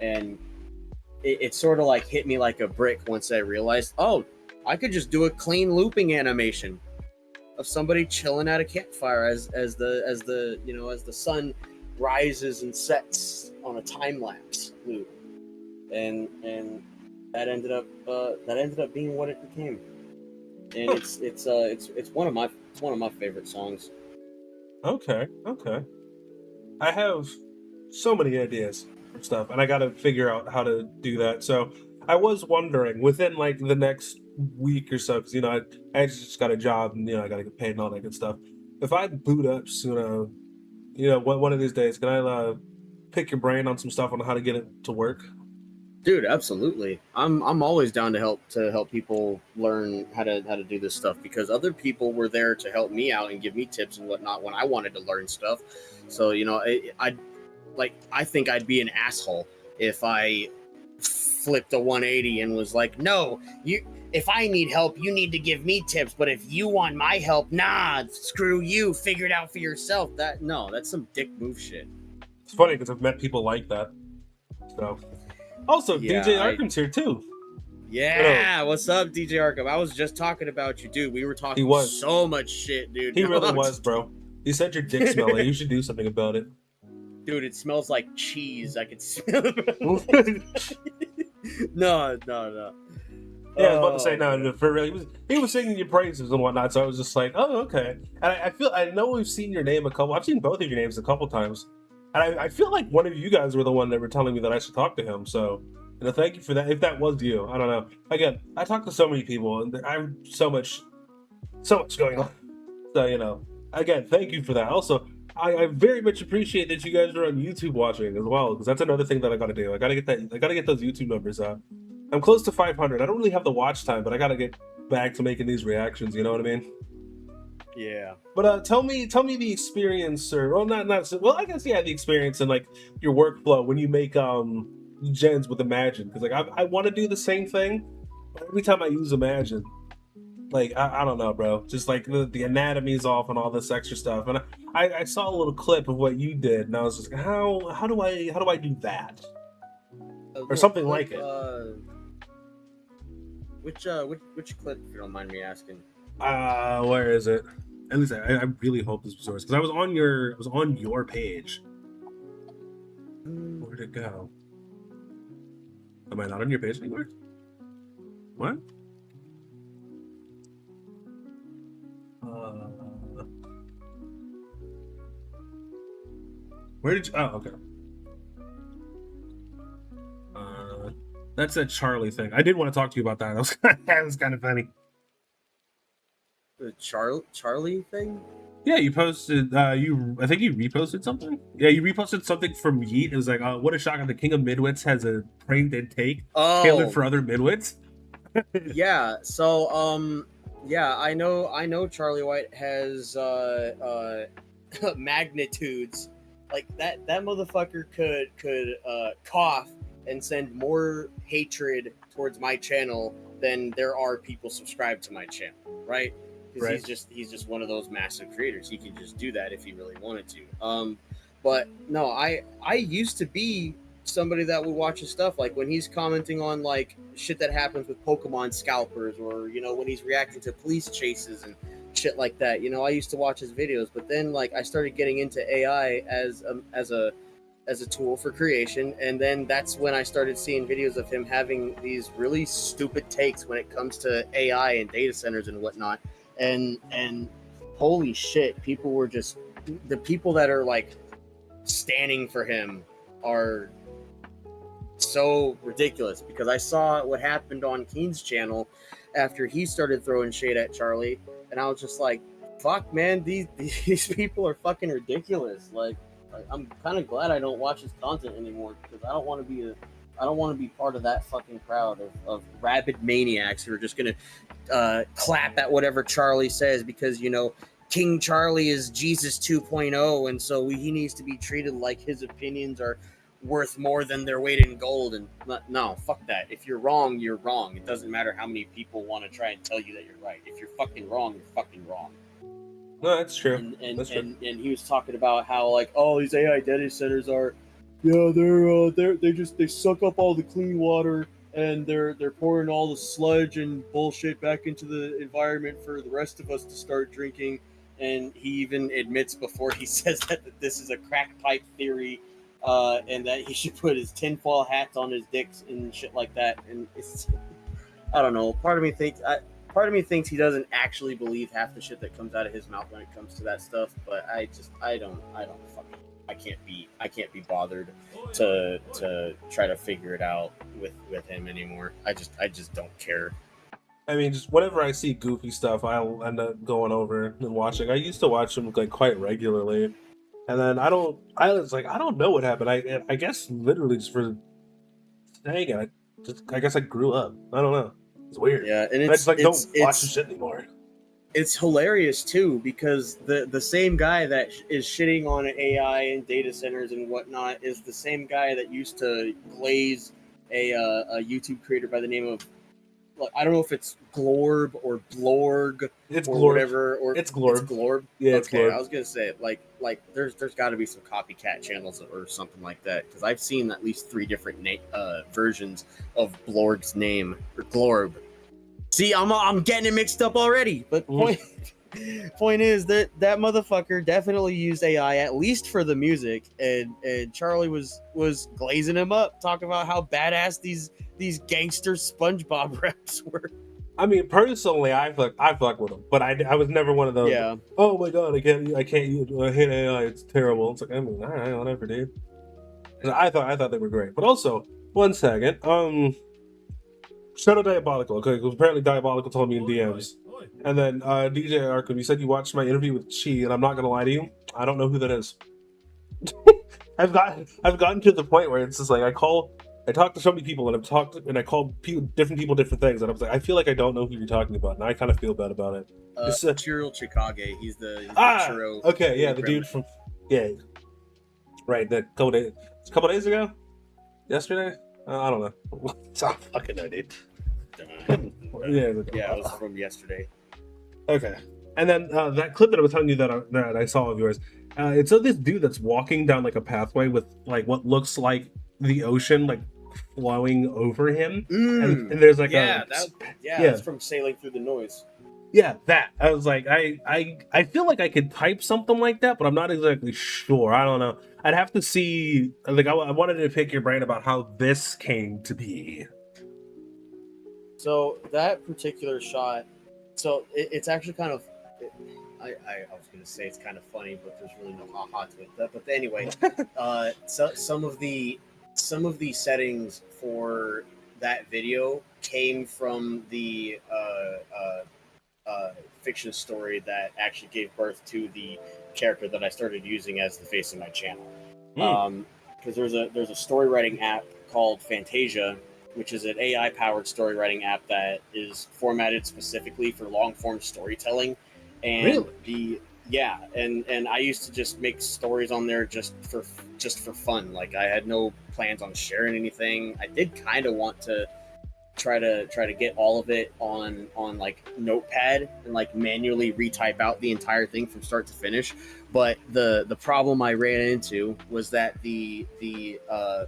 B: it sort of like hit me like a brick once I realized, oh, I could just do a clean looping animation of somebody chilling at a campfire as the you know, as the sun rises and sets on a time lapse loop, and that ended up being what it became, and it's one of my favorite songs.
A: Okay. I have so many ideas for stuff, and I got to figure out how to do that. So I was wondering, within like the next week or so, because, you know, I just got a job, and, you know, I got to get paid and all that good stuff. If I boot up soon, you know, one of these days, can I pick your brain on some stuff on how to get it to work?
B: Dude, absolutely. I'm always down to help people learn how to do this stuff, because other people were there to help me out and give me tips and whatnot when I wanted to learn stuff. So, you know, I think I'd be an asshole if I flipped a 180 and was like, no, if I need help, you need to give me tips, but if you want my help, nah, screw you, figure it out for yourself. That's some dick move shit.
A: It's funny because I've met people like that. So also,
B: yeah,
A: DJ Arkham's here too.
B: Yeah, hello. What's up, DJ Arkham? I was just talking about you, dude. We were talking so much shit, dude.
A: He really was, bro. You said your dick smelled like you should do something about it.
B: Dude, it smells like cheese. I could smell it. No.
A: Yeah, I was about to say, no, for real. He was singing your praises and whatnot, so I was just like, oh, okay. And I know we've seen your name I've seen both of your names a couple times And I feel like one of you guys were the one that were telling me that I should talk to him. So, thank you for that. If that was you, I don't know. Again, I talk to so many people, and I have so much going on. So, again, thank you for that. Also, I very much appreciate that you guys are on YouTube watching as well, because that's another thing that I got to do. I got to get that. I got to get those YouTube numbers up. I'm close to 500. I don't really have the watch time, but I got to get back to making these reactions. You know what I mean?
B: Yeah.
A: But tell me the experience, or well, well, I guess yeah, the experience and like your workflow when you make gens with Imagine, because like I want to do the same thing, but every time I use Imagine, like I don't know, bro, just like the anatomy's off and all this extra stuff, and I saw a little clip of what you did, and I was just like, how do I do that or something like it?
B: Which clip, if you don't mind me asking?
A: Where is it? At least I really hope this was yours, because I was on your page. Where'd it go? Am I not on your page anymore? What? Where did you? Oh, okay. That's that Charlie thing. I did want to talk to you about that. That was kind of funny.
B: The Charlie thing?
A: Yeah, you posted. I think you reposted something. Yeah, you reposted something from Yeet. It was like, what a shock! The King of Midwits has a prank and take tailored for other midwits.
B: Yeah. So, yeah, I know Charlie White has magnitudes like that. That motherfucker could cough and send more hatred towards my channel than there are people subscribed to my channel, right? Because
A: Right.
B: he's just one of those massive creators. He can just do that if he really wanted to. But no, I used to be somebody that would watch his stuff, like when he's commenting on like shit that happens with Pokemon scalpers, or when he's reacting to police chases and shit like that. I used to watch his videos, but then like I started getting into AI as a tool for creation, and then that's when I started seeing videos of him having these really stupid takes when it comes to AI and data centers and whatnot. And holy shit, people were just the people that are like standing for him are so ridiculous, because I saw what happened on Keen's channel after he started throwing shade at Charlie, and I was just like, fuck, man, these people are fucking ridiculous. Like I'm kind of glad I don't watch his content anymore, because I don't want to be part of that fucking crowd of rabid maniacs who are just gonna clap at whatever Charlie says, because King Charlie is Jesus 2.0, and so he needs to be treated like his opinions are worth more than their weight in gold. And no, fuck that. If you're wrong, you're wrong. It doesn't matter how many people want to try and tell you that you're right. If you're fucking wrong, you're fucking wrong.
A: No, that's true.
B: And he was talking about how like, oh, these AI data centers are, yeah, they suck up all the clean water, and they're pouring all the sludge and bullshit back into the environment for the rest of us to start drinking. And he even admits before he says that this is a crack pipe theory, and that he should put his tinfoil hats on his dicks and shit like that. And it's, I don't know. Part of me thinks he doesn't actually believe half the shit that comes out of his mouth when it comes to that stuff. But I can't be bothered to try to figure it out with him anymore. I just don't care.
A: I mean, just whenever I see goofy stuff, I'll end up going over and watching. I used to watch them like quite regularly, and then I was like, I don't know what happened. I guess literally just for saying it, I guess I grew up. I don't know. It's weird.
B: Yeah, and
A: I just like don't watch the shit anymore.
B: It's hilarious too, because the same guy that is shitting on AI and data centers and whatnot is the same guy that used to glaze a YouTube creator by the name of, I don't know if it's Glorb or Blorg,
A: it's
B: or
A: Glorb.
B: Whatever, or
A: it's Glorb.
B: It's Glorb.
A: Yeah, it's Glorb.
B: I was gonna say like there's got to be some copycat channels or something like that, because I've seen at least 3 different versions of Blorg's name, or Glorb. See, I'm getting it mixed up already. But point is that motherfucker definitely used AI, at least for the music, and Charlie was glazing him up, talking about how badass these gangster SpongeBob raps were.
A: I mean, personally, I fuck with them, but I was never one of those.
B: Yeah.
A: Oh my god, I can't use, I hate AI. It's terrible. It's like, I mean, all right, whatever, dude. 'Cause I thought they were great, but also one second. Shout out Diabolical, okay? Because apparently Diabolical told me in DMs. And then DJ Arkham, you said you watched my interview with Chi, and I'm not gonna lie to you, I don't know who that is. I've gotten to the point where it's just like I talk to so many people, and I call different people different things, and I was like, I feel like I don't know who you're talking about, and I kind of feel bad about it. It's
B: Chiril Chikage. He's the
A: ah
B: churro.
A: okay, yeah, the
B: criminal.
A: dude from yeah, right, a couple days ago, yesterday, I don't know. I fucking know, dude. Yeah,
B: Yeah, it was from yesterday.
A: okay. And then that clip that I was telling you that I saw of yours, it's of this dude that's walking down like a pathway with like what looks like the ocean like flowing over him, and there's like
B: yeah,
A: yeah,
B: that's from Sailing Through the Noise.
A: yeah, that I was like I feel like I could type something like that, but I'm not exactly sure. I don't know. I'd have to see. Like I wanted to pick your brain about how this came to be.
B: So that particular shot, so it's actually kind of, I was gonna say it's kind of funny, but there's really no ha-ha to it. But anyway, so some of the settings for that video came from the fiction story that actually gave birth to the character that I started using as the face of my channel. Because there's a story writing app called Fantasia, which is an AI powered story writing app that is formatted specifically for long form storytelling. And
A: Really?
B: and I used to just make stories on there just for fun. Like I had no plans on sharing anything. I did kind of want to try to get all of it on like Notepad and like manually retype out the entire thing from start to finish. But the problem I ran into was that the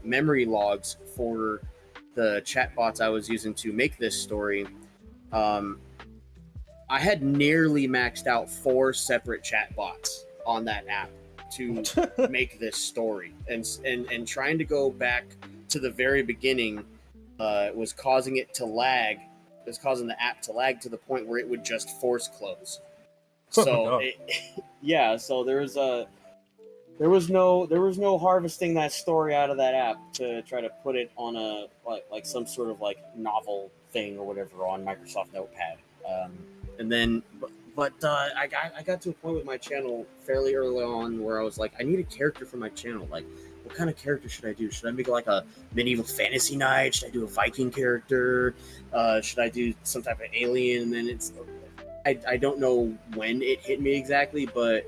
B: memory logs for the chatbots I was using to make this story, I had nearly maxed out 4 separate chatbots on that app to make this story, and trying to go back to the very beginning was causing it to lag. It was causing the app to lag to the point where it would just force close.
A: Oh my
B: So
A: god.
B: yeah, so there was no harvesting that story out of that app to try to put it on a like some sort of like novel thing or whatever on Microsoft Notepad. And then, I got to a point with my channel fairly early on where I was like, I need a character for my channel. Like, what kind of character should I do? Should I make like a medieval fantasy knight? Should I do a Viking character? Should I do some type of alien? And then I don't know when it hit me exactly, but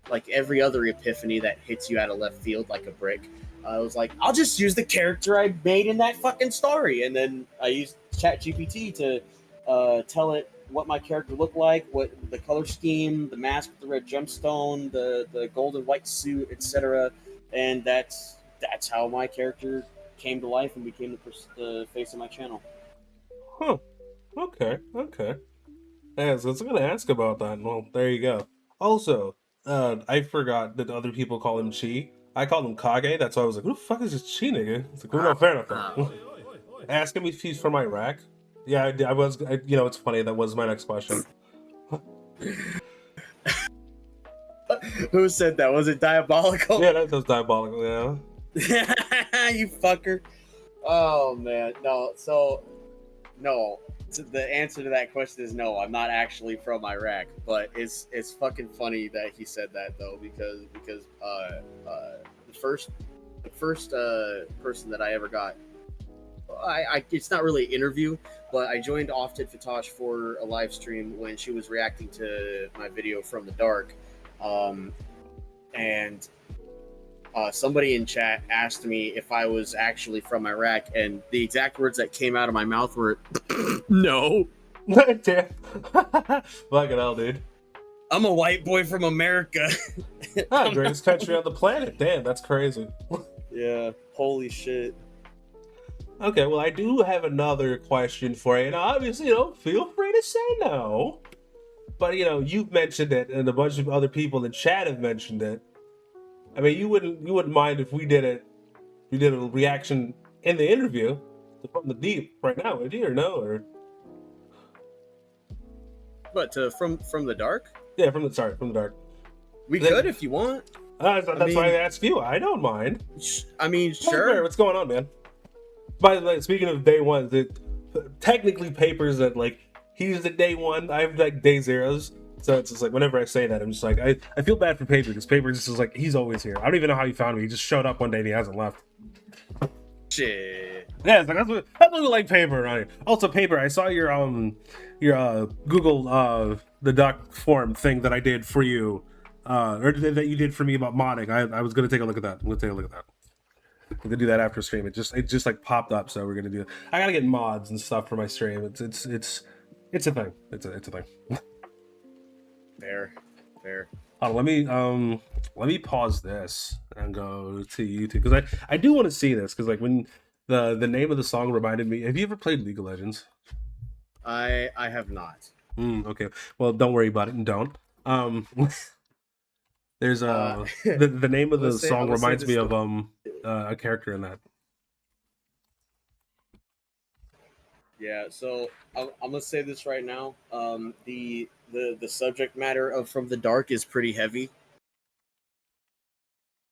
B: like every other epiphany that hits you out of left field like a brick, I was like, I'll just use the character I made in that fucking story. And then I used ChatGPT to tell it what my character looked like, what the color scheme, the mask with the red gemstone, the gold and white suit, etc. And that's how my character came to life and became the face of my channel.
A: Huh. Okay. Okay. Yeah, so I was gonna ask about that. Well, there you go. Also, I forgot that other people call him Chi. I call him Kage. That's why I was like, "Who the fuck is this Chi nigga?" It's like, "Oh no, fair enough." Then. Ask him if he's from Iraq. Yeah, I was. It's funny. That was my next question.
B: Who said that? Was it Diabolical?
A: Yeah, that was diabolical. Yeah.
B: You fucker. Oh man, no. So no. So the answer to that question is no. I'm not actually from Iraq, but it's fucking funny that he said that though, because the first person that I ever got, I it's not really an interview, but I joined Ofted Fatosh for a live stream when she was reacting to my video From the Dark, and somebody in chat asked me if I was actually from Iraq, and the exact words that came out of my mouth were, "No,
A: Damn. Fucking hell, dude.
B: I'm a white boy from America."
A: Ah, greatest country on the planet. Damn, that's crazy.
B: Yeah, holy shit.
A: Okay, well, I do have another question for you. Now, obviously, feel free to say no. But, you've mentioned it, and a bunch of other people in chat have mentioned it. I mean, you wouldn't mind if we did a reaction in the interview from the deep right now, would you, or no? Or
B: But from the dark,
A: Yeah, from the dark.
B: we
A: Then-
B: could if you want.
A: That's
B: mean-
A: why I asked you. I don't mind.
B: I mean,
A: Hey, Bear,
B: sure.
A: what's going on, man? By the way, speaking of day one, technically Paper's at like he's at day one. I have like day zeros. So it's just like whenever I say that, I'm just like I feel bad for Paper because Paper just is like he's always here. I don't even know how he found me. He just showed up one day and he hasn't left.
B: Shit.
A: Yeah, it's like that's what we like Paper around here. Also, Paper, I saw your Google the doc form thing that I did for you, or that you did for me about modding. I was gonna take a look at that. I'm gonna take a look at that. I'm gonna do that after stream. It just like popped up, so we're gonna do it. I gotta get mods and stuff for my stream. It's a thing. It's a thing.
B: Fair.
A: Oh, let me pause this and go to YouTube because I do want to see this because like when the name of the song reminded me. Have you ever played League of Legends?
B: I have not.
A: Okay, well don't worry about it and don't. There's the name of the song reminds me of a character in that.
B: Yeah, so I'm gonna say this right now. The subject matter of From the Dark is pretty heavy.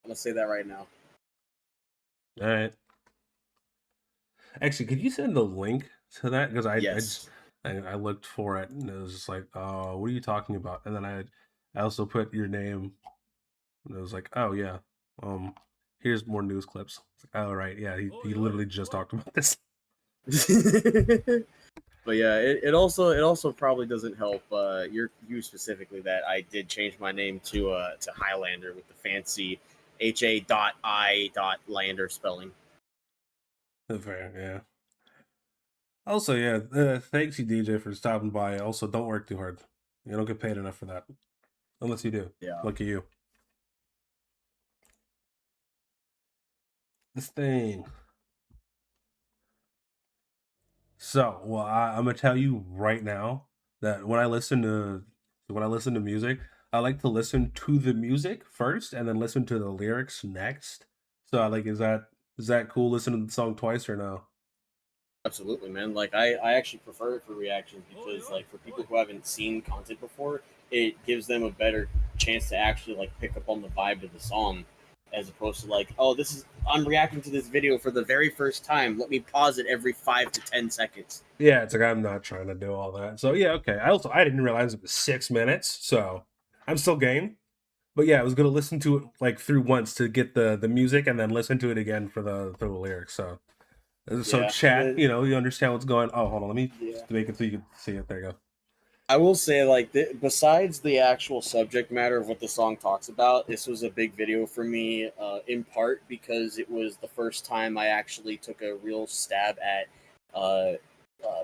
B: I'm gonna say that right now.
A: All right. Actually, could you send the link to that? Because
B: Yes.
A: I looked for it and it was just like, oh, what are you talking about? And then I also put your name and it was like, oh yeah, here's more news clips. It's like, oh right, yeah, he literally just talked about this.
B: But yeah, it also probably doesn't help you specifically that I did change my name to Highlander with the fancy HA.I.Lander spelling.
A: Fair, yeah. Also, yeah, thanks you DJ for stopping by. Also, don't work too hard. You don't get paid enough for that, unless you do.
B: Yeah.
A: Lucky you. This thing. So, well, I'm gonna tell you right now that when I listen to music, I like to listen to the music first and then listen to the lyrics next. So, is that cool? Listening to the song twice or no?
B: Absolutely, man. Like I actually prefer it for reactions because like for people who haven't seen content before, it gives them a better chance to actually like pick up on the vibe of the song as opposed to like, oh, I'm reacting to this video for the very first time. Let me pause it every 5 to 10 seconds.
A: Yeah, it's like I'm not trying to do all that. So yeah, okay. I didn't realize it was 6 minutes, so I'm still game. But yeah, I was gonna listen to it like through once to get the music and then listen to it again for the lyrics. So
B: Yeah.
A: chat, you understand what's going. Oh, hold on, let me
B: Yeah.
A: make it so you can see it. There you go.
B: I will say, like, besides the actual subject matter of what the song talks about, this was a big video for me, in part because it was the first time I actually took a real stab at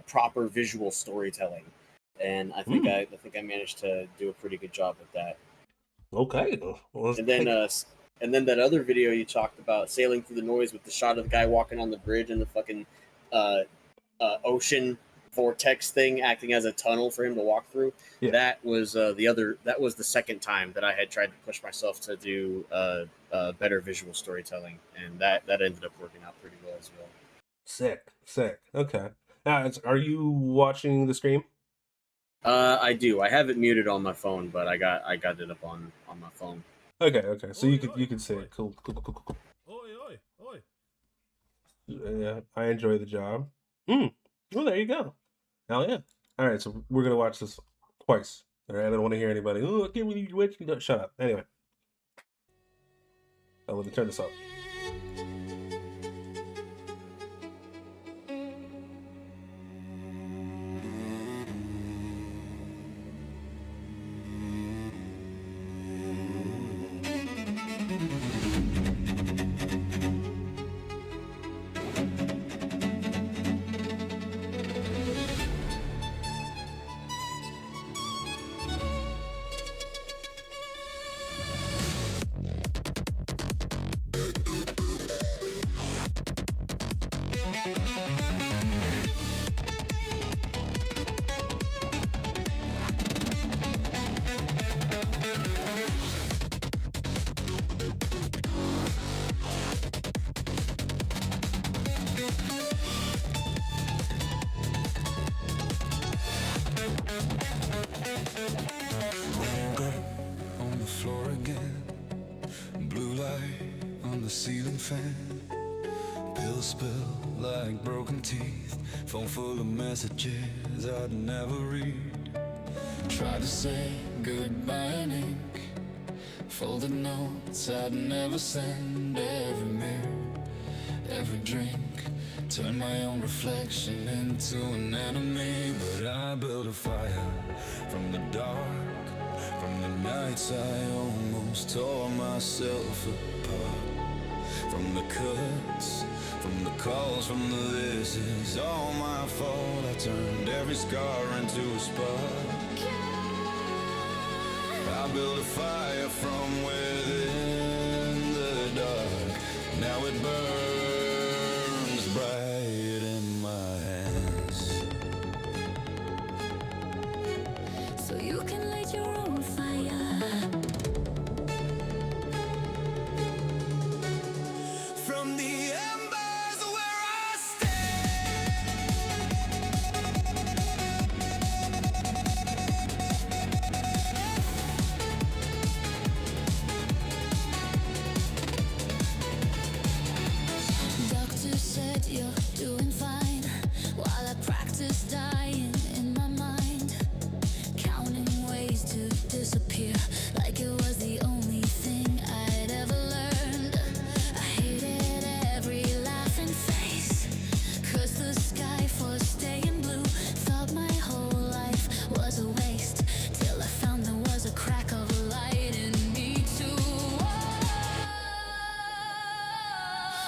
B: proper visual storytelling, and I think I managed to do a pretty good job with that.
A: Okay. Well,
B: And then that other video you talked about, sailing through the noise with the shot of the guy walking on the bridge and the fucking ocean vortex thing acting as a tunnel for him to walk through.
A: Yeah.
B: That was the second time that I had tried to push myself to do better visual storytelling, and that ended up working out pretty well as well.
A: sick. Okay. Now, are you watching the stream?
B: I do. I have it muted on my phone, but I got it up on my phone.
A: Okay. So you can see it. Cool.
C: Oi.
A: Yeah, I enjoy the job. Well, there you go. Hell yeah. All right, so we're gonna watch this twice. All right, I don't want to hear anybody. Oh, I can't believe you watched. Shut up. Anyway, let me turn this up.
D: Woke up on the floor again. Blue light on the ceiling fan. Pills spill like broken teeth. Phone full of messages I'd never read. Tried to say goodbye in ink. Folded notes I'd never send. Every mirror, every drink. Turned my own reflection into an enemy. But I built a fire from the dark. From the nights I almost tore myself apart. From the cuts, from the calls, from the this is all my fault. I turned every scar into a spark. I built a fire from within the dark. Now it burns bright in my hands.
E: So you can light your own fire.
D: From the embers where I stand.
E: Doctor said you're doing fine, while I practice dying in my mind, counting ways to disappear, like it was the only thing I'd ever learned. I hated every laughing face, 'cause the sky was staying blue. Thought my whole life was a waste, till I found there was a crack of light in me too.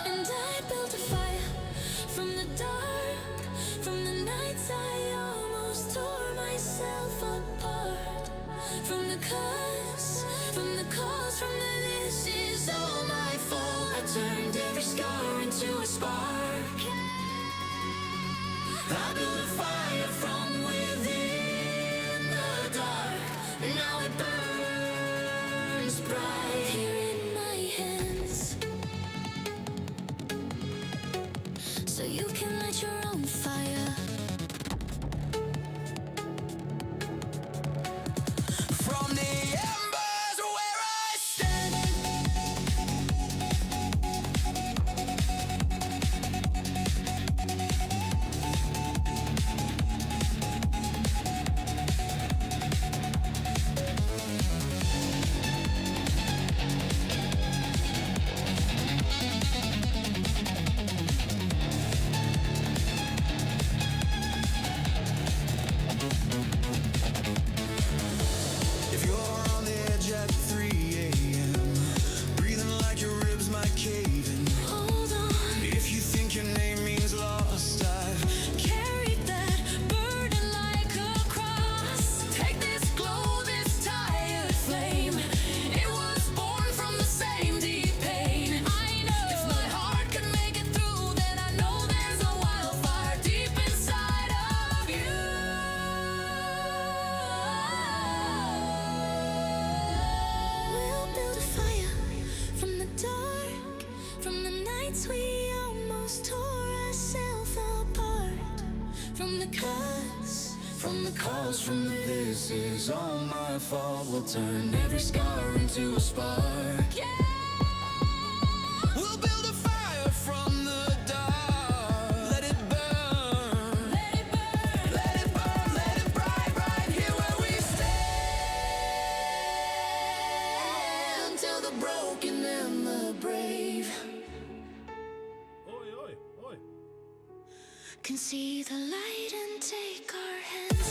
E: And I built a fire from the dark, from the nights I almost tore myself apart. From the cuts, from the calls, from the this is all my fault. I turned every scar into a spark. I built a fire from within the dark. Now it burns bright here in my hands. So you can light your own fire.
D: From the embers where I stand. If you're on the edge at 3 a.m., breathing like your ribs might cave in.
E: Hold on,
D: If you think your name means lost, I've
E: carried that burden like a cross. Take this glow, this tired flame. It was born from the same deep pain. I know if my heart can make it through, then I know there's a wildfire deep inside of you. We'll build a fire from the dark, from the nights we almost tore ourselves apart. From the cuts,
D: from the calls, from the this is all my fault. We'll turn every scar into a spark.
E: yeah.
D: We'll build a fire from the dark. Let it burn.
E: Let it burn.
D: Let it burn. Let it bright, right here where we stand. Till the broken and the brave
C: Oi, oi, oi.
E: Can see the light and take our hands.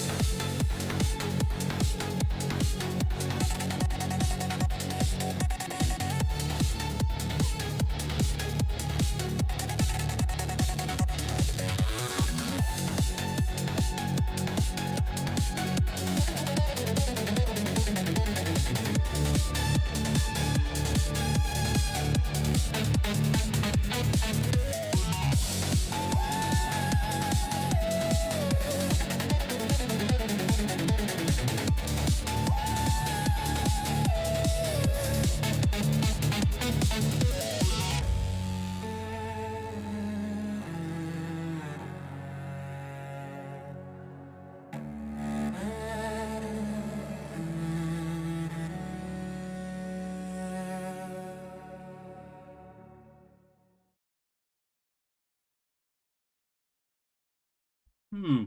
A: Hmm.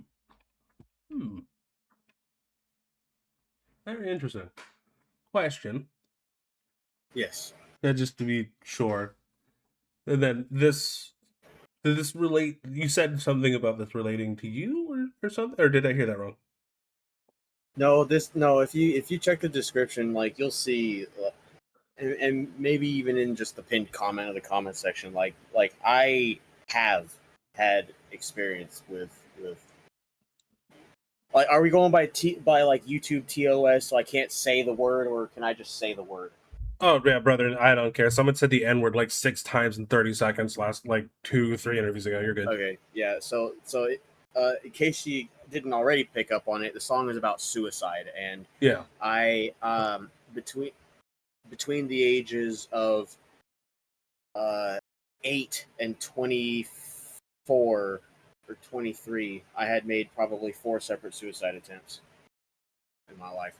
A: Hmm. Very interesting. Question.
B: Yes.
A: Just to be sure. And then this did this relate you said something about this relating to you or something? Or did I hear that wrong?
B: No. If you check the description, like you'll see, and maybe even in just the pinned comment of the comment section, like I have had experience with. Like, are we going by like YouTube TOS? So I can't say the word, or can I just say the word?
A: Oh yeah, brother, I don't care. Someone said the N word like 6 times in 30 seconds last like 2, 3 interviews ago. You're good.
B: Okay, yeah. In case you didn't already pick up on it, the song is about suicide, and
A: Yeah.
B: I between the ages of 8 and 24 or 23, I had made probably 4 separate suicide attempts in my life.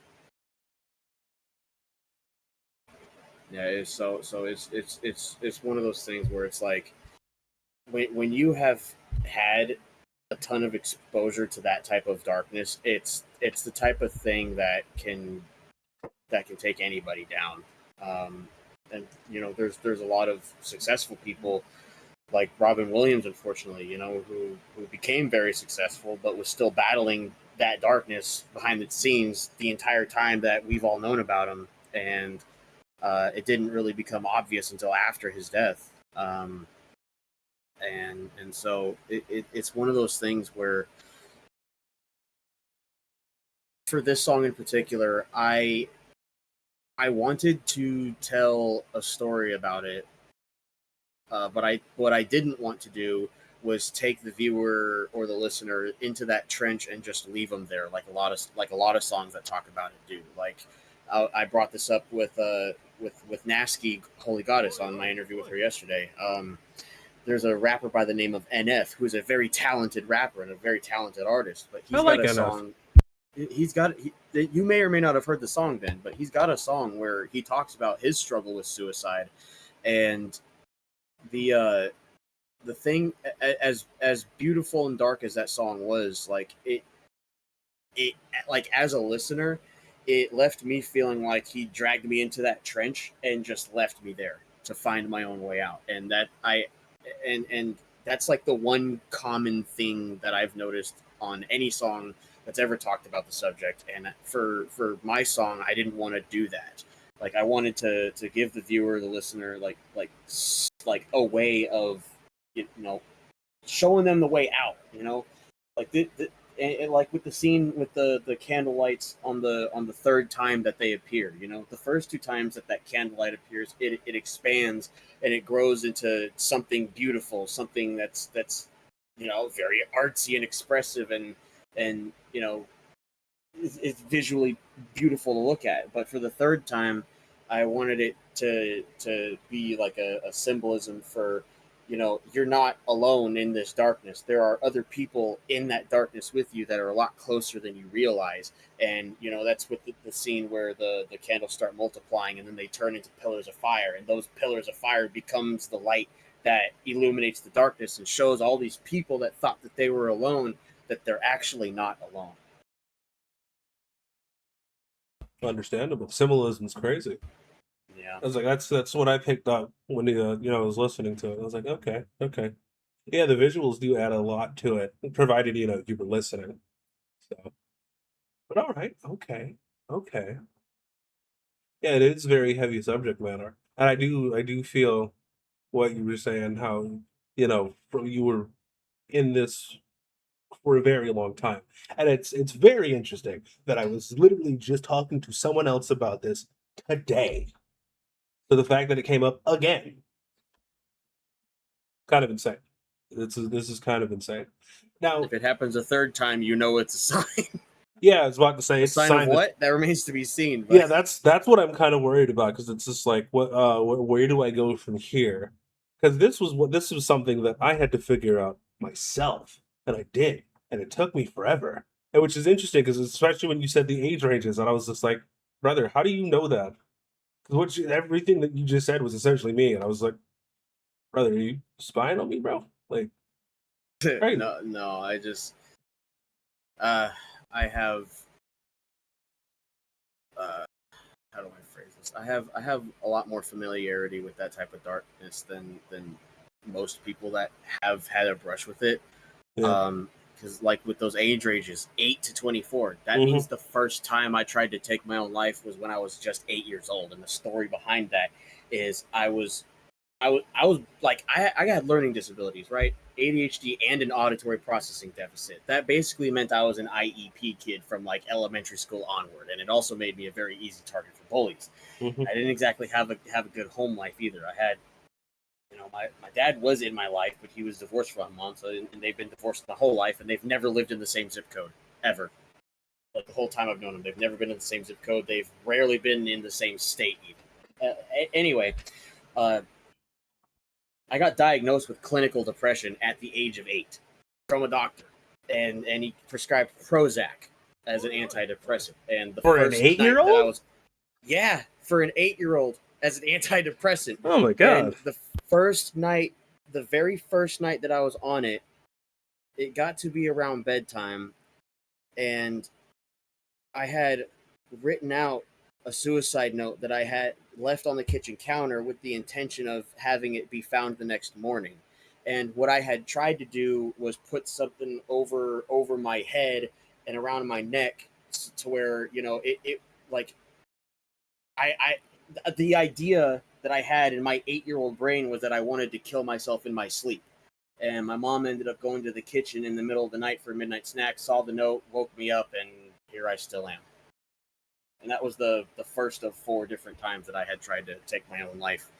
B: Yeah, it's one of those things where it's like when you have had a ton of exposure to that type of darkness, it's the type of thing that can take anybody down. And there's a lot of successful people like Robin Williams, unfortunately, who became very successful, but was still battling that darkness behind the scenes the entire time that we've all known about him, and it didn't really become obvious until after his death. And so it's one of those things where, for this song in particular, I wanted to tell a story about it, but what I didn't want to do was take the viewer or the listener into that trench and just leave them there, like a lot of songs that talk about it do. Like I brought this up with Nasky Holy Goddess on my interview with her yesterday. There's a rapper by the name of NF who's a very talented rapper and a very talented artist, but
A: I like
B: a
A: NF.
B: song. You may or may not have heard the song, Ben, but he's got a song where he talks about his struggle with suicide, and the thing, as beautiful and dark as that song was, like it like as a listener, it left me feeling like he dragged me into that trench and just left me there to find my own way out. And and that's like the one common thing that I've noticed on any song that's ever talked about the subject. And for my song, I didn't want to do that. Like I wanted to give the viewer, the listener, like a way of, showing them the way out. Like and like with the scene with the candlelights on the third time that they appear. The first 2 times that candlelight appears, it expands and it grows into something beautiful, something that's very artsy and expressive, and it's visually beautiful to look at. But for the third time, I wanted it to be like a symbolism for, you're not alone in this darkness. There are other people in that darkness with you that are a lot closer than you realize. And that's with the scene where the candles start multiplying and then they turn into pillars of fire, and those pillars of fire becomes the light that illuminates the darkness and shows all these people that thought that they were alone that they're actually not alone.
A: Understandable. Symbolism's crazy.
B: Yeah.
A: I was like, that's what I picked up when I was listening to it. I was like, okay. Yeah, the visuals do add a lot to it, provided you were listening. So, but all right, okay. Yeah, it is very heavy subject matter, and I do feel what you were saying, how from you were in this for a very long time, and it's very interesting that I was literally just talking to someone else about this today. So the fact that it came up again, kind of insane. This is kind of insane. Now,
B: If it happens a third time, it's a sign.
A: yeah, I was about to say
B: A
A: it's a
B: sign of
A: sign that
B: what? That remains to be seen. But
A: yeah, that's what I'm kind of worried about, because it's just like where do I go from here? Because this was something that I had to figure out myself, and I did, and it took me forever. And which is interesting, because especially when you said the age ranges, and I was just like, brother, how do you know that? Because everything that you just said was essentially me, and I was like, brother, are you spying on me, bro? Like, crazy.
B: no, I just I have. How do I phrase this? I have a lot more familiarity with that type of darkness than most people that have had a brush with it.
A: Yeah.
B: Because like with those age ranges, 8 to 24, that
A: Mhm.
B: means the first time I tried to take my own life was when I was just 8 years old. And the story behind that is I was like I got learning disabilities, right? ADHD and an auditory processing deficit. That basically meant I was an IEP kid from like elementary school onward, and it also made me a very easy target for bullies.
A: Mhm.
B: I didn't exactly have a good home life either. I had, my dad was in my life, but he was divorced from my mom, so and they've been divorced my whole life, and they've never lived in the same zip code ever. Like the whole time I've known them, they've never been in the same zip code. They've rarely been in the same state even. Anyway, uh, I got diagnosed with clinical depression at the age of 8 from a doctor, and he prescribed Prozac as an antidepressant. And the
A: For an
B: first night that I
A: 8-year-old?
B: was, yeah, for an 8-year-old as an antidepressant.
A: Oh my
B: And
A: god.
B: the first night, the very first night that I was on it, it got to be around bedtime, and I had written out a suicide note that I had left on the kitchen counter with the intention of having it be found the next morning. And what I had tried to do was put something over my head and around my neck to where, it like the idea that I had in my 8-year-old brain was that I wanted to kill myself in my sleep. And my mom ended up going to the kitchen in the middle of the night for a midnight snack, saw the note, woke me up, and here I still am. And that was the first of 4 different times that I had tried to take my own life.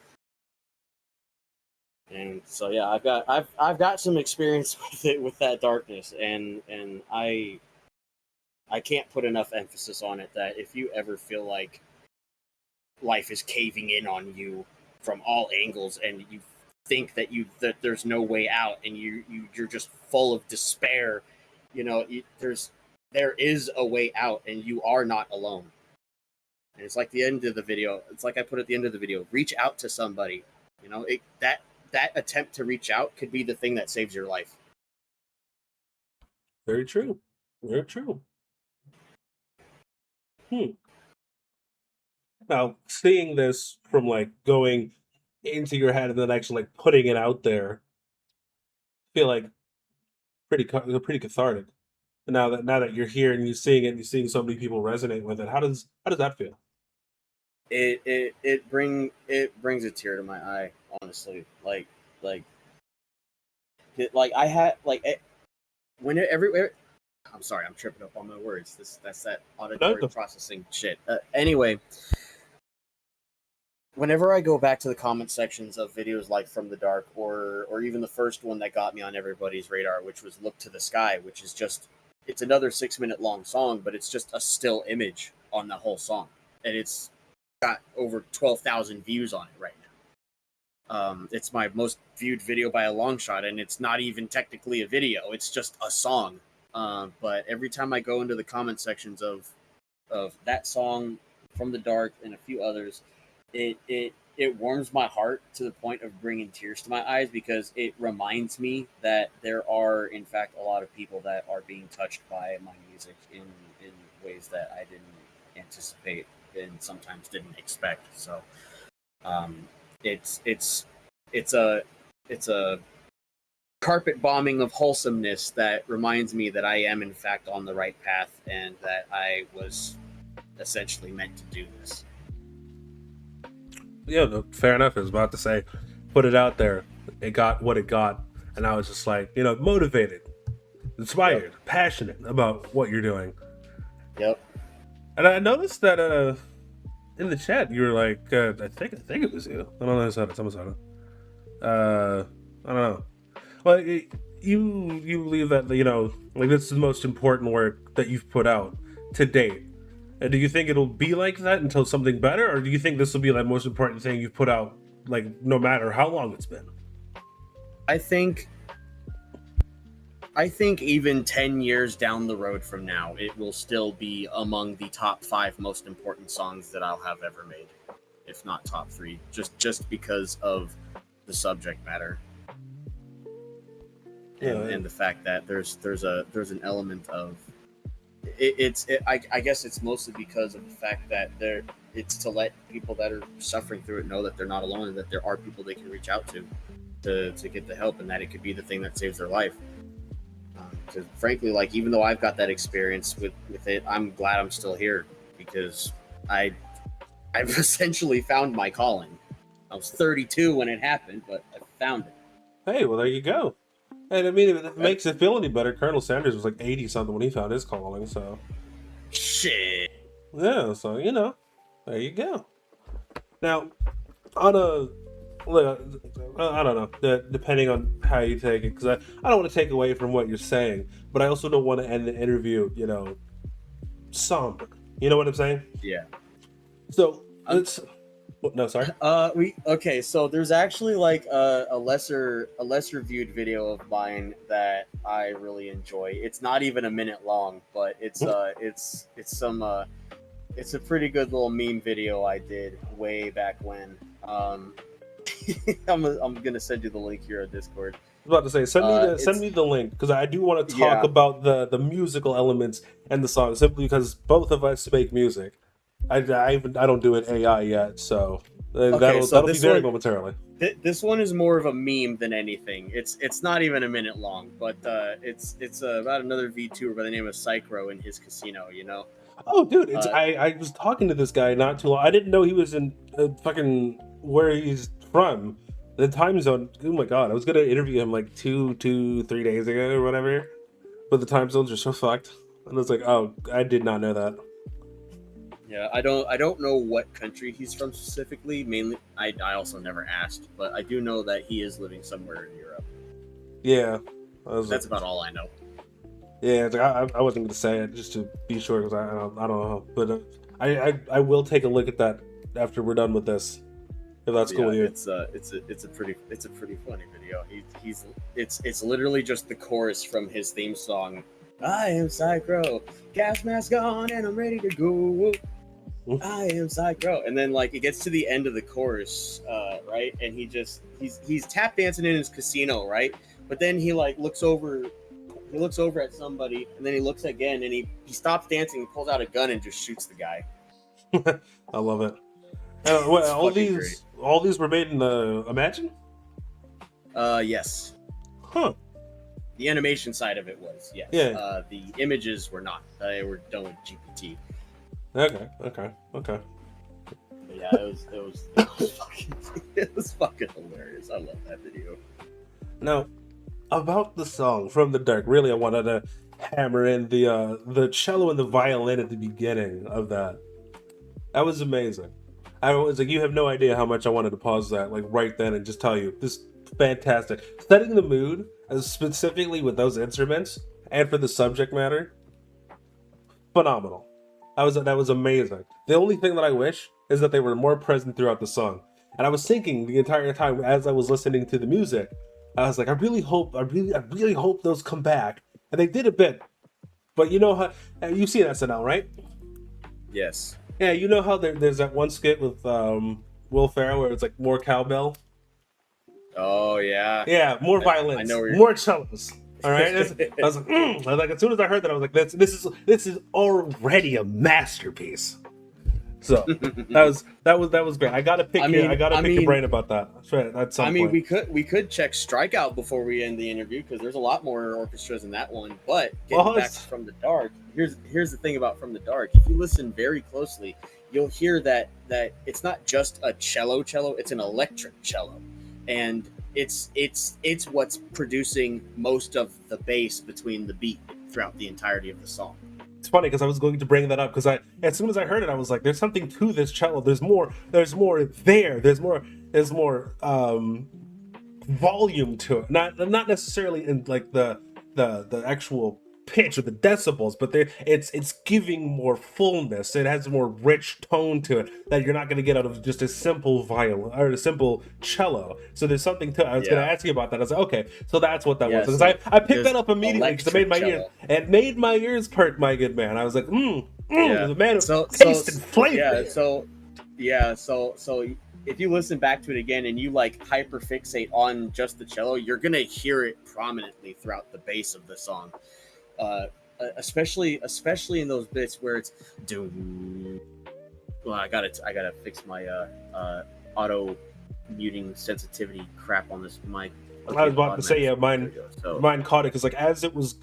B: And so yeah, I've got some experience with it, with that darkness, and I can't put enough emphasis on it that if you ever feel like life is caving in on you from all angles and you think that there's no way out and you're just full of despair, there is a way out and you are not alone. And it's like the end of the video. It's like I put at the end of the video: reach out to somebody. That attempt to reach out could be the thing that saves your life.
A: Very true. Very true. Now, seeing this from like going into your head and then actually like putting it out there, I feel like pretty cathartic. And now that you're here and you're seeing it and you're seeing so many people resonate with it, how does that feel?
B: It brings a tear to my eye, honestly. Like like I had like when it, everywhere. I'm sorry, I'm tripping up on my words. That's that auditory
A: No.
B: processing shit. Anyway, whenever I go back to the comment sections of videos like From the Dark, or even the first one that got me on everybody's radar, which was Look to the Sky, which is just, it's another 6 minute long song, but it's just a still image on the whole song, and it's got over 12,000 views on it right now. It's my most viewed video by a long shot, and it's not even technically a video; it's just a song. But every time I go into the comment sections of that song, From the Dark, and a few others, it warms my heart to the point of bringing tears to my eyes, because it reminds me that there are in fact a lot of people that are being touched by my music in ways that I didn't anticipate and sometimes didn't expect. So it's it's a it's a carpet bombing of wholesomeness that reminds me that I am in fact on the right path and that I was essentially meant to do this.
A: Yeah, no, fair enough. I was about to say, put it out there. It got what it got, and I was just like, motivated, inspired, passionate about what you're doing.
B: Yep.
A: And I noticed that in the chat you were like, I think it was you. I don't know who said it. Someone said it. I don't know. Well, you believe that like this is the most important work that you've put out to date. And do you think it'll be like that until something better, or do you think this will be the most important thing you've put out, like no matter how long it's been?
B: I think even 10 years down the road from now, it will still be among the top 5 most important songs that I'll have ever made, if not top 3, just because of the subject matter. And the fact that there's an element of I guess it's mostly because of the fact that it's to let people that are suffering through it know that they're not alone and that there are people they can reach out to get the help, and that it could be the thing that saves their life. Because frankly, like, even though I've got that experience with it, I'm glad I'm still here, because I've essentially found my calling. I was 32 when it happened, but I found it.
A: Hey, well, there you go. And I mean, if it makes it feel any better, Colonel Sanders was like 80 something when he found his calling. So
B: Shit.
A: yeah, so you know, there you go. Now, on a look, I don't know, depending on how you take it, because I don't want to take away from what you're saying, but I also don't want to end the interview, you know, somber. You know what I'm saying?
B: Yeah.
A: So it's no, sorry.
B: So there's actually like a lesser viewed video of mine that I really enjoy. It's not even a minute long, but it's a pretty good little meme video I did way back when. I'm gonna send you the link here on Discord.
A: I was about to say, send me the link, because I do want to talk about the musical elements and the song, simply because both of us make music. I don't do it AI yet, so that'll be very momentarily.
B: This one is more of a meme than anything. It's not even a minute long, but it's about another VTuber by the name of Psychro in his casino. You know.
A: Oh, dude! I was talking to this guy not too long. I didn't know he was in fucking where he's from, the time zone. Oh my god! I was gonna interview him like 3 days ago or whatever, but the time zones are so fucked. And I was like, oh, I did not know that.
B: Yeah, I don't know what country he's from specifically. Mainly, I also never asked, but I do know that he is living somewhere in Europe.
A: Yeah,
B: that's about all I know.
A: Yeah, I wasn't going to say it just to be sure, because I don't know, but I will take a look at that after we're done with this, if that's cool with you.
B: It's a pretty funny video. It's literally just the chorus from his theme song. I am Psychro, gas mask on, and I'm ready to go. I am Psychro, and then like it gets to the end of the chorus, right? And he's tap dancing in his casino, right? But then he like looks over at somebody, and then he looks again, and he stops dancing, and pulls out a gun and just shoots the guy.
A: I love it. All these were made in Imagine?
B: Yes.
A: Huh.
B: The animation side of it was, yes.
A: Yeah.
B: The images were not. They were done with GPT.
A: Okay.
B: But yeah, it was fucking hilarious. I love that video.
A: Now, about the song From the Dark, really I wanted to hammer in the cello and the violin at the beginning of that. That was amazing. I was like, you have no idea how much I wanted to pause that like right then and just tell you, this fantastic. Setting the mood, specifically with those instruments and for the subject matter, phenomenal. That was amazing. The only thing that I wish is that they were more present throughout the song. And I was thinking the entire time as I was listening to the music, I was like, I really hope those come back. And they did a bit. But you know how you've seen SNL, right?
B: Yes.
A: Yeah, you know how there's that one skit with Will Ferrell where it's like more cowbell?
B: Oh yeah.
A: Yeah, more violins, I know more cellos. All right, I was like, as soon as I heard that, I was like, this is already a masterpiece. So that was great. I gotta pick your brain about that. At some point.
B: we could check Strikeout before we end the interview, because there's a lot more orchestras in that one. But getting back to From the Dark, here's the thing about From the Dark. If you listen very closely, you'll hear that it's not just a cello, it's an electric cello, and it's what's producing most of the bass between the beat throughout the entirety of the song.
A: It's funny because I was going to bring that up, because as soon as I heard it, I was like, there's something to this cello. There's more there's more volume to it. Not necessarily in like the actual pitch or the decibels, but it's giving more fullness. It has a more rich tone to it that you're not going to get out of just a simple violin or a simple cello. So there's something to it. I was going to ask you about that. I was like, okay, so that's what that was. Because I picked that up immediately because it made my ears perk, my good man. I was like, the man of taste and flavor.
B: So if you listen back to it again and you like hyper fixate on just the cello, you're gonna hear it prominently throughout the bass of the song. especially in those bits where it's doom. Well, I gotta fix my auto muting sensitivity crap on this mic.
A: I was about to say, yeah, mine caught it because like as it was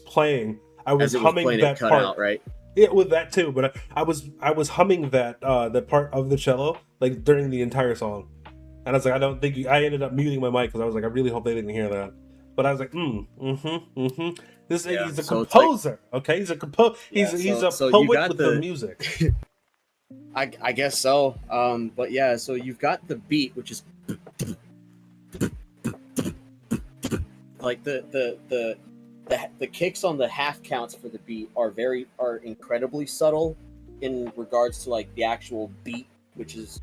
A: playing, I was humming that part.
B: Out, right?
A: Yeah, with that too, but I was humming that that part of the cello like during the entire song, and I was like, I don't think I ended up muting my mic because I was like, I really hope they didn't hear that. But I was like, This he's a composer, okay? He's a he's a poet with the music.
B: I guess so. But yeah, so you've got the beat, which is like the kicks on the half counts for the beat are incredibly subtle in regards to like the actual beat, which is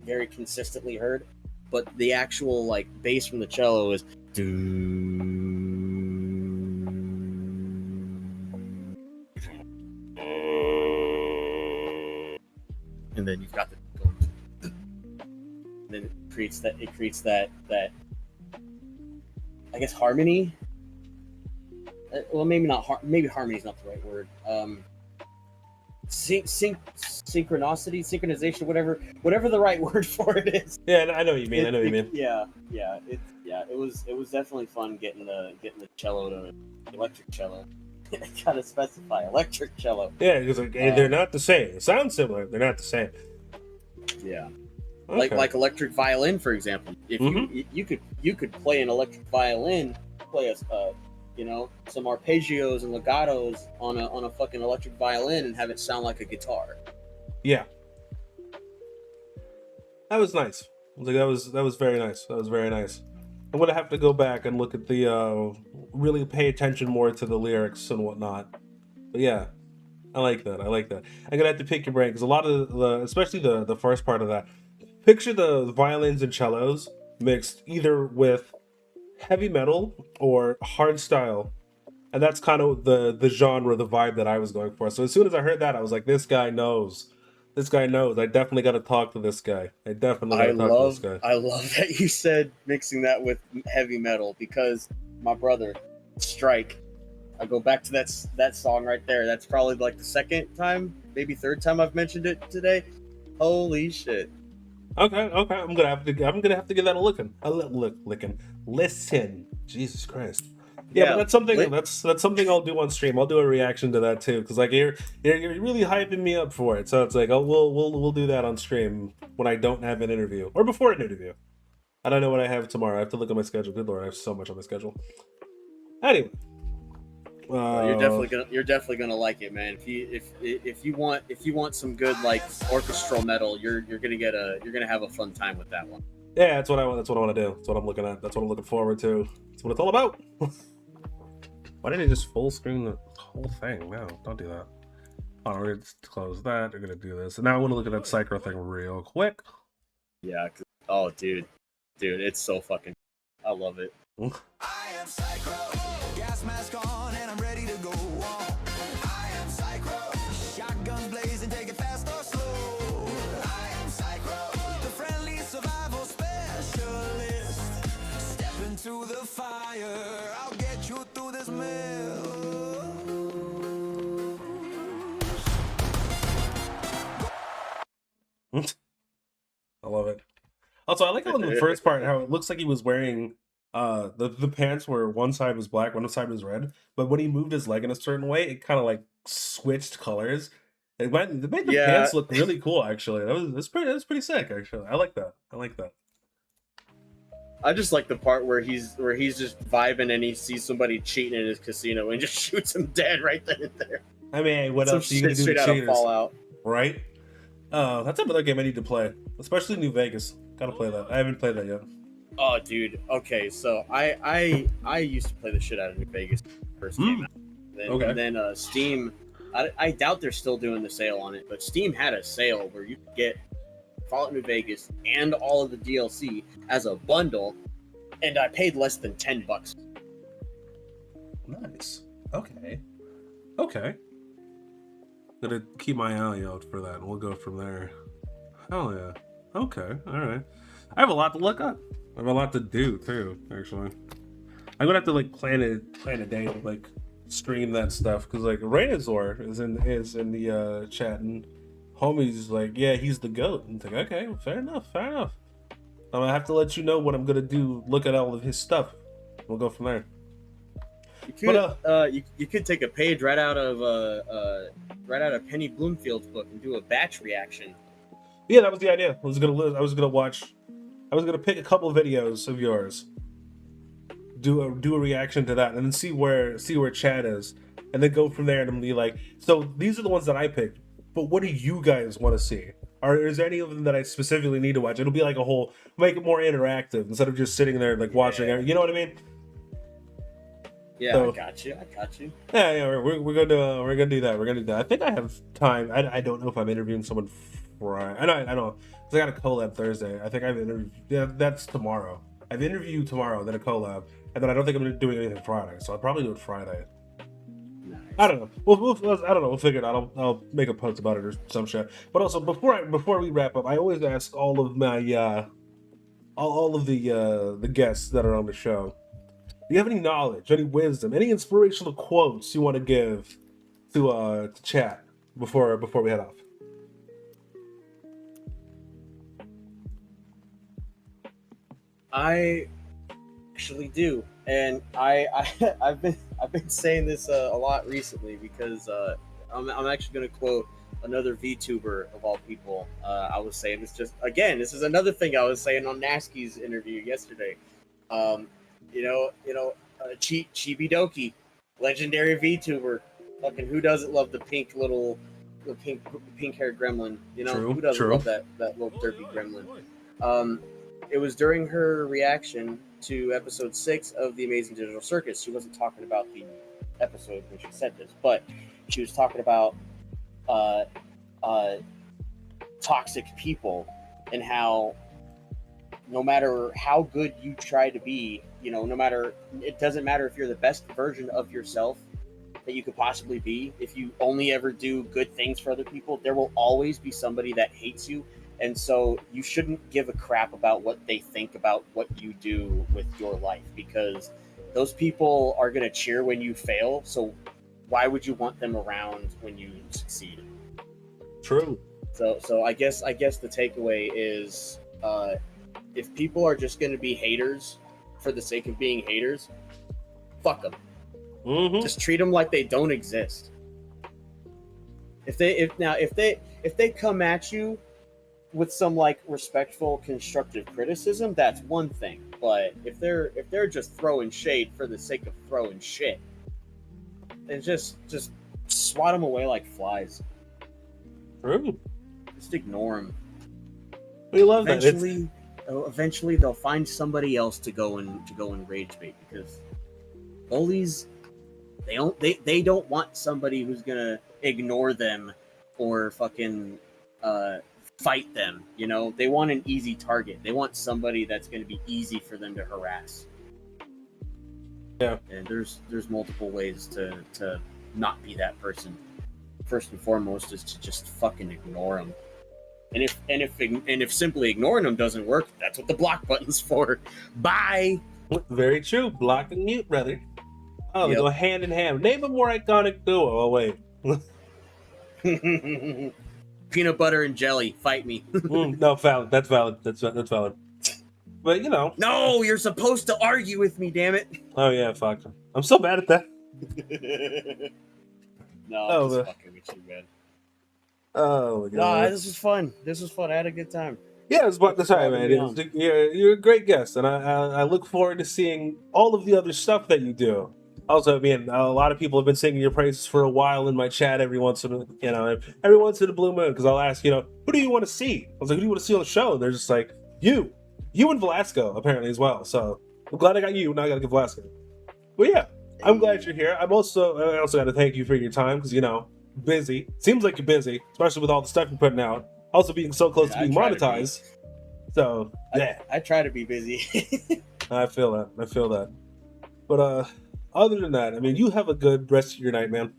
B: very consistently heard. But the actual like bass from the cello is and then you've got the then it creates that I guess harmony. Well, maybe not. Maybe harmony is not the right word. Synchronization, whatever the right word for it is.
A: Yeah, I know what you mean. I know what you mean.
B: Yeah. It was definitely fun getting the cello to electric cello. Gotta specify electric cello.
A: Yeah, because they're not the same. It sounds similar. They're not the same.
B: Yeah.
A: Okay.
B: Like electric violin, for example. If you could play an electric violin, play some arpeggios and legatos on a fucking electric violin and have it sound like a guitar.
A: Yeah. That was nice. Like that was very nice. That was very nice. I'm gonna have to go back and look at the really pay attention more to the lyrics and whatnot. But yeah, I like that. I'm gonna have to pick your brain because a lot of especially the first part of that. Picture the violins and cellos mixed either with heavy metal or hard style, and that's kind of the genre, the vibe that I was going for. So as soon as I heard that, I was like, this guy knows. I definitely got to talk to this guy. I love
B: that you said mixing that with heavy metal because my brother, Strike, I go back to that song right there. That's probably like the second time, maybe third time I've mentioned it today. Holy shit.
A: Okay. I'm gonna have to give that a listen. Jesus Christ. Yeah, but that's something that's something I'll do on stream. I'll do a reaction to that too, because like you're really hyping me up for it. So it's like, we'll do that on stream when I don't have an interview or before an interview. I don't know what I have tomorrow. I have to look at my schedule. Good lord, I have so much on my schedule. Anyway,
B: you're definitely gonna like it, man. If you want some good like orchestral metal, you're gonna have a fun time with that one.
A: Yeah, that's what I want to do. That's what I'm looking at. That's what I'm looking forward to. That's what it's all about. Why didn't I just full screen the whole thing? No, don't do that. Oh, we're gonna close that. We're gonna do this. And now I want to look at that Psycho thing real quick.
B: Yeah. Oh, dude, it's so fucking. I love it.
D: I am Psycho. Gas mask on and I'm ready to go. I am Psycho. Shotguns blazing, take it fast or slow. I am Psycho. The friendly survival specialist. Step into the fire. I'll get you through this mill.
A: I love it. Also, I like how in the first part how it looks like he was wearing the pants where one side was black, one side was red, but when he moved his leg in a certain way, it kind of like switched colors. It made the pants look really cool. Actually, that was pretty sick. Actually, I like that.
B: I just like the part where he's just vibing and he sees somebody cheating in his casino and just shoots him dead right then and there.
A: I mean, what else are you gonna do to cheaters?
B: Fallout,
A: right? That's another game I need to play, especially New Vegas. Gotta play that. I haven't played that yet.
B: Oh, dude. Okay, so I used to play the shit out of New Vegas first came out. And then Steam. I doubt they're still doing the sale on it, but Steam had a sale where you could get Fallout New Vegas and all of the DLC as a bundle, and I paid less than $10.
A: Nice. Okay. Gonna keep my eye out for that, and we'll go from there. Hell yeah. Okay. All right. I have a lot to look up. I have a lot to do too. Actually, I'm gonna have to like plan a day to like stream that stuff because like Rainazor is in the chat and homie's like, yeah, he's the goat. And it's like, okay, well, fair enough. I'm gonna have to let you know what I'm gonna do. Look at all of his stuff. We'll go from there.
B: You could
A: But,
B: you could take a page right out of Penny Bloomfield's book and do a batch reaction.
A: Yeah, that was the idea. I was gonna pick a couple of videos of yours, do a reaction to that, and then see where Chad is, and then go from there and be like, so these are the ones that I picked, but what do you guys want to see? Or is there any of them that I specifically need to watch? It'll be like a whole, make it more interactive instead of just sitting there like watching. You know what I mean?
B: Yeah,
A: So-
B: I got you.
A: Yeah, we're gonna do that. I think I have time. I don't know if I'm interviewing someone Friday. I know. 'Cause I got a collab Thursday. I think I've interviewed. Yeah, that's tomorrow. I've interviewed tomorrow, then a collab, and then I don't think I'm doing anything Friday. So I'll probably do it Friday.
B: Nice.
A: I don't know. I don't know. We'll figure it out. I'll make a post about it or some shit. But also before we wrap up, I always ask all of my all of the guests that are on the show. Do you have any knowledge, any wisdom, any inspirational quotes you want to give to chat before we head off?
B: I actually do, and I've been saying this a lot recently because I'm actually going to quote another VTuber of all people. I was saying this this is another thing I was saying on Nasky's interview yesterday. Chibi Doki, legendary VTuber. Fucking who doesn't love the pink haired gremlin? You know,
A: True,
B: who doesn't
A: true.
B: love that little derpy gremlin? It was during her reaction to episode 6 of The Amazing Digital Circus. She wasn't talking about the episode when she said this, but she was talking about toxic people and how no matter how good you try to be, it doesn't matter if you're the best version of yourself that you could possibly be. If you only ever do good things for other people, there will always be somebody that hates you. And so you shouldn't give a crap about what they think about what you do with your life, because those people are going to cheer when you fail. So why would you want them around when you succeed?
A: True.
B: So I guess the takeaway is if people are just going to be haters for the sake of being haters, fuck them.
A: Mm-hmm.
B: Just treat them like they don't exist. If they come at you with some like respectful, constructive criticism, that's one thing. But if they're just throwing shade for the sake of throwing shit, then just swat them away like flies.
A: True.
B: Just ignore them.
A: We love that.
B: Eventually, they'll find somebody else to go and rage bait, because bullies, they don't want somebody who's gonna ignore them or fucking fight them. You know, they want an easy target. They want somebody that's gonna be easy for them to harass.
A: Yeah.
B: And there's multiple ways to not be that person. First and foremost is to just fucking ignore them. And if simply ignoring them doesn't work, that's what the block button's for. Bye.
A: Very true. Block and mute, brother. Oh, they
B: Yep.
A: go hand in hand. Name a more iconic duo. Oh wait.
B: Peanut butter and jelly, fight me.
A: No, valid. That's valid. That's valid. But you know.
B: No, you're supposed to argue with me, damn it.
A: Oh yeah, fuck. I'm so bad at that.
B: No,
A: Oh,
B: I'm just
A: man.
B: fucking with you, man.
A: Oh my
B: No,
A: god.
B: this was fun. I had a good time.
A: Yeah, it was about the time, man.
B: Probably on.
A: You're a great guest, and I look forward to seeing all of the other stuff that you do. Also, I mean, a lot of people have been singing your praises for a while in my chat every once in a blue moon, because I'll ask, who do you want to see? I was like, who do you want to see on the show? And they're just like, you and Velasco apparently as well. So I'm glad I got you. Now I got to get Velasco. But yeah, I'm glad you're here. I also got to thank you for your time, because busy. Seems like you're busy, especially with all the stuff you're putting out. Also being so close to
B: I
A: being
B: try to be.
A: monetized. So yeah,
B: I try to be busy.
A: I feel that. But other than that, I mean, you have a good rest of your night, man.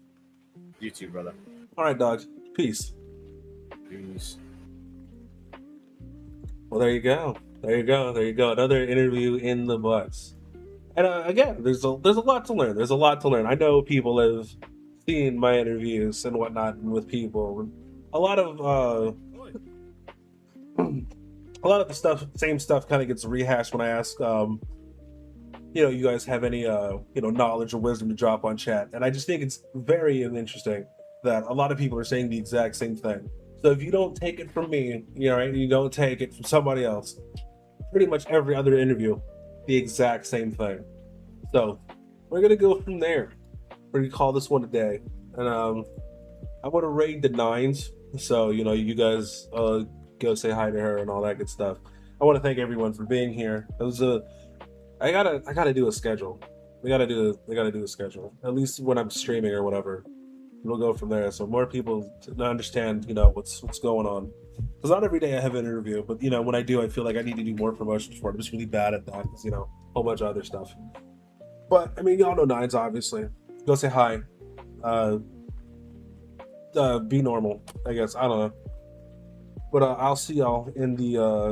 B: You too, brother.
A: All right, dog. Peace.
B: Peace.
A: Well, there you go. Another interview in the books. And again, there's a lot to learn. There's a lot to learn. I know people have seen my interviews and whatnot with people. A lot of
C: Oi.
A: a lot of the same stuff, kind of gets rehashed when I ask, you guys have any, knowledge or wisdom to drop on chat. And I just think it's very interesting that a lot of people are saying the exact same thing. So if you don't take it from me, you don't take it from somebody else. Pretty much every other interview, the exact same thing. So we're gonna go from there. We're gonna call this one a day. And I want to raid the nines. So you guys go say hi to her and all that good stuff. I want to thank everyone for being here. It was I gotta do a schedule. We gotta do a schedule. At least when I'm streaming or whatever. We'll go from there. So more people to understand, what's going on. Because not every day I have an interview, but when I do, I feel like I need to do more promotions for it. I'm just really bad at that because a whole bunch of other stuff. But I mean, y'all know Nines, obviously. Go say hi. Be normal, I guess. I don't know. But I'll see y'all in the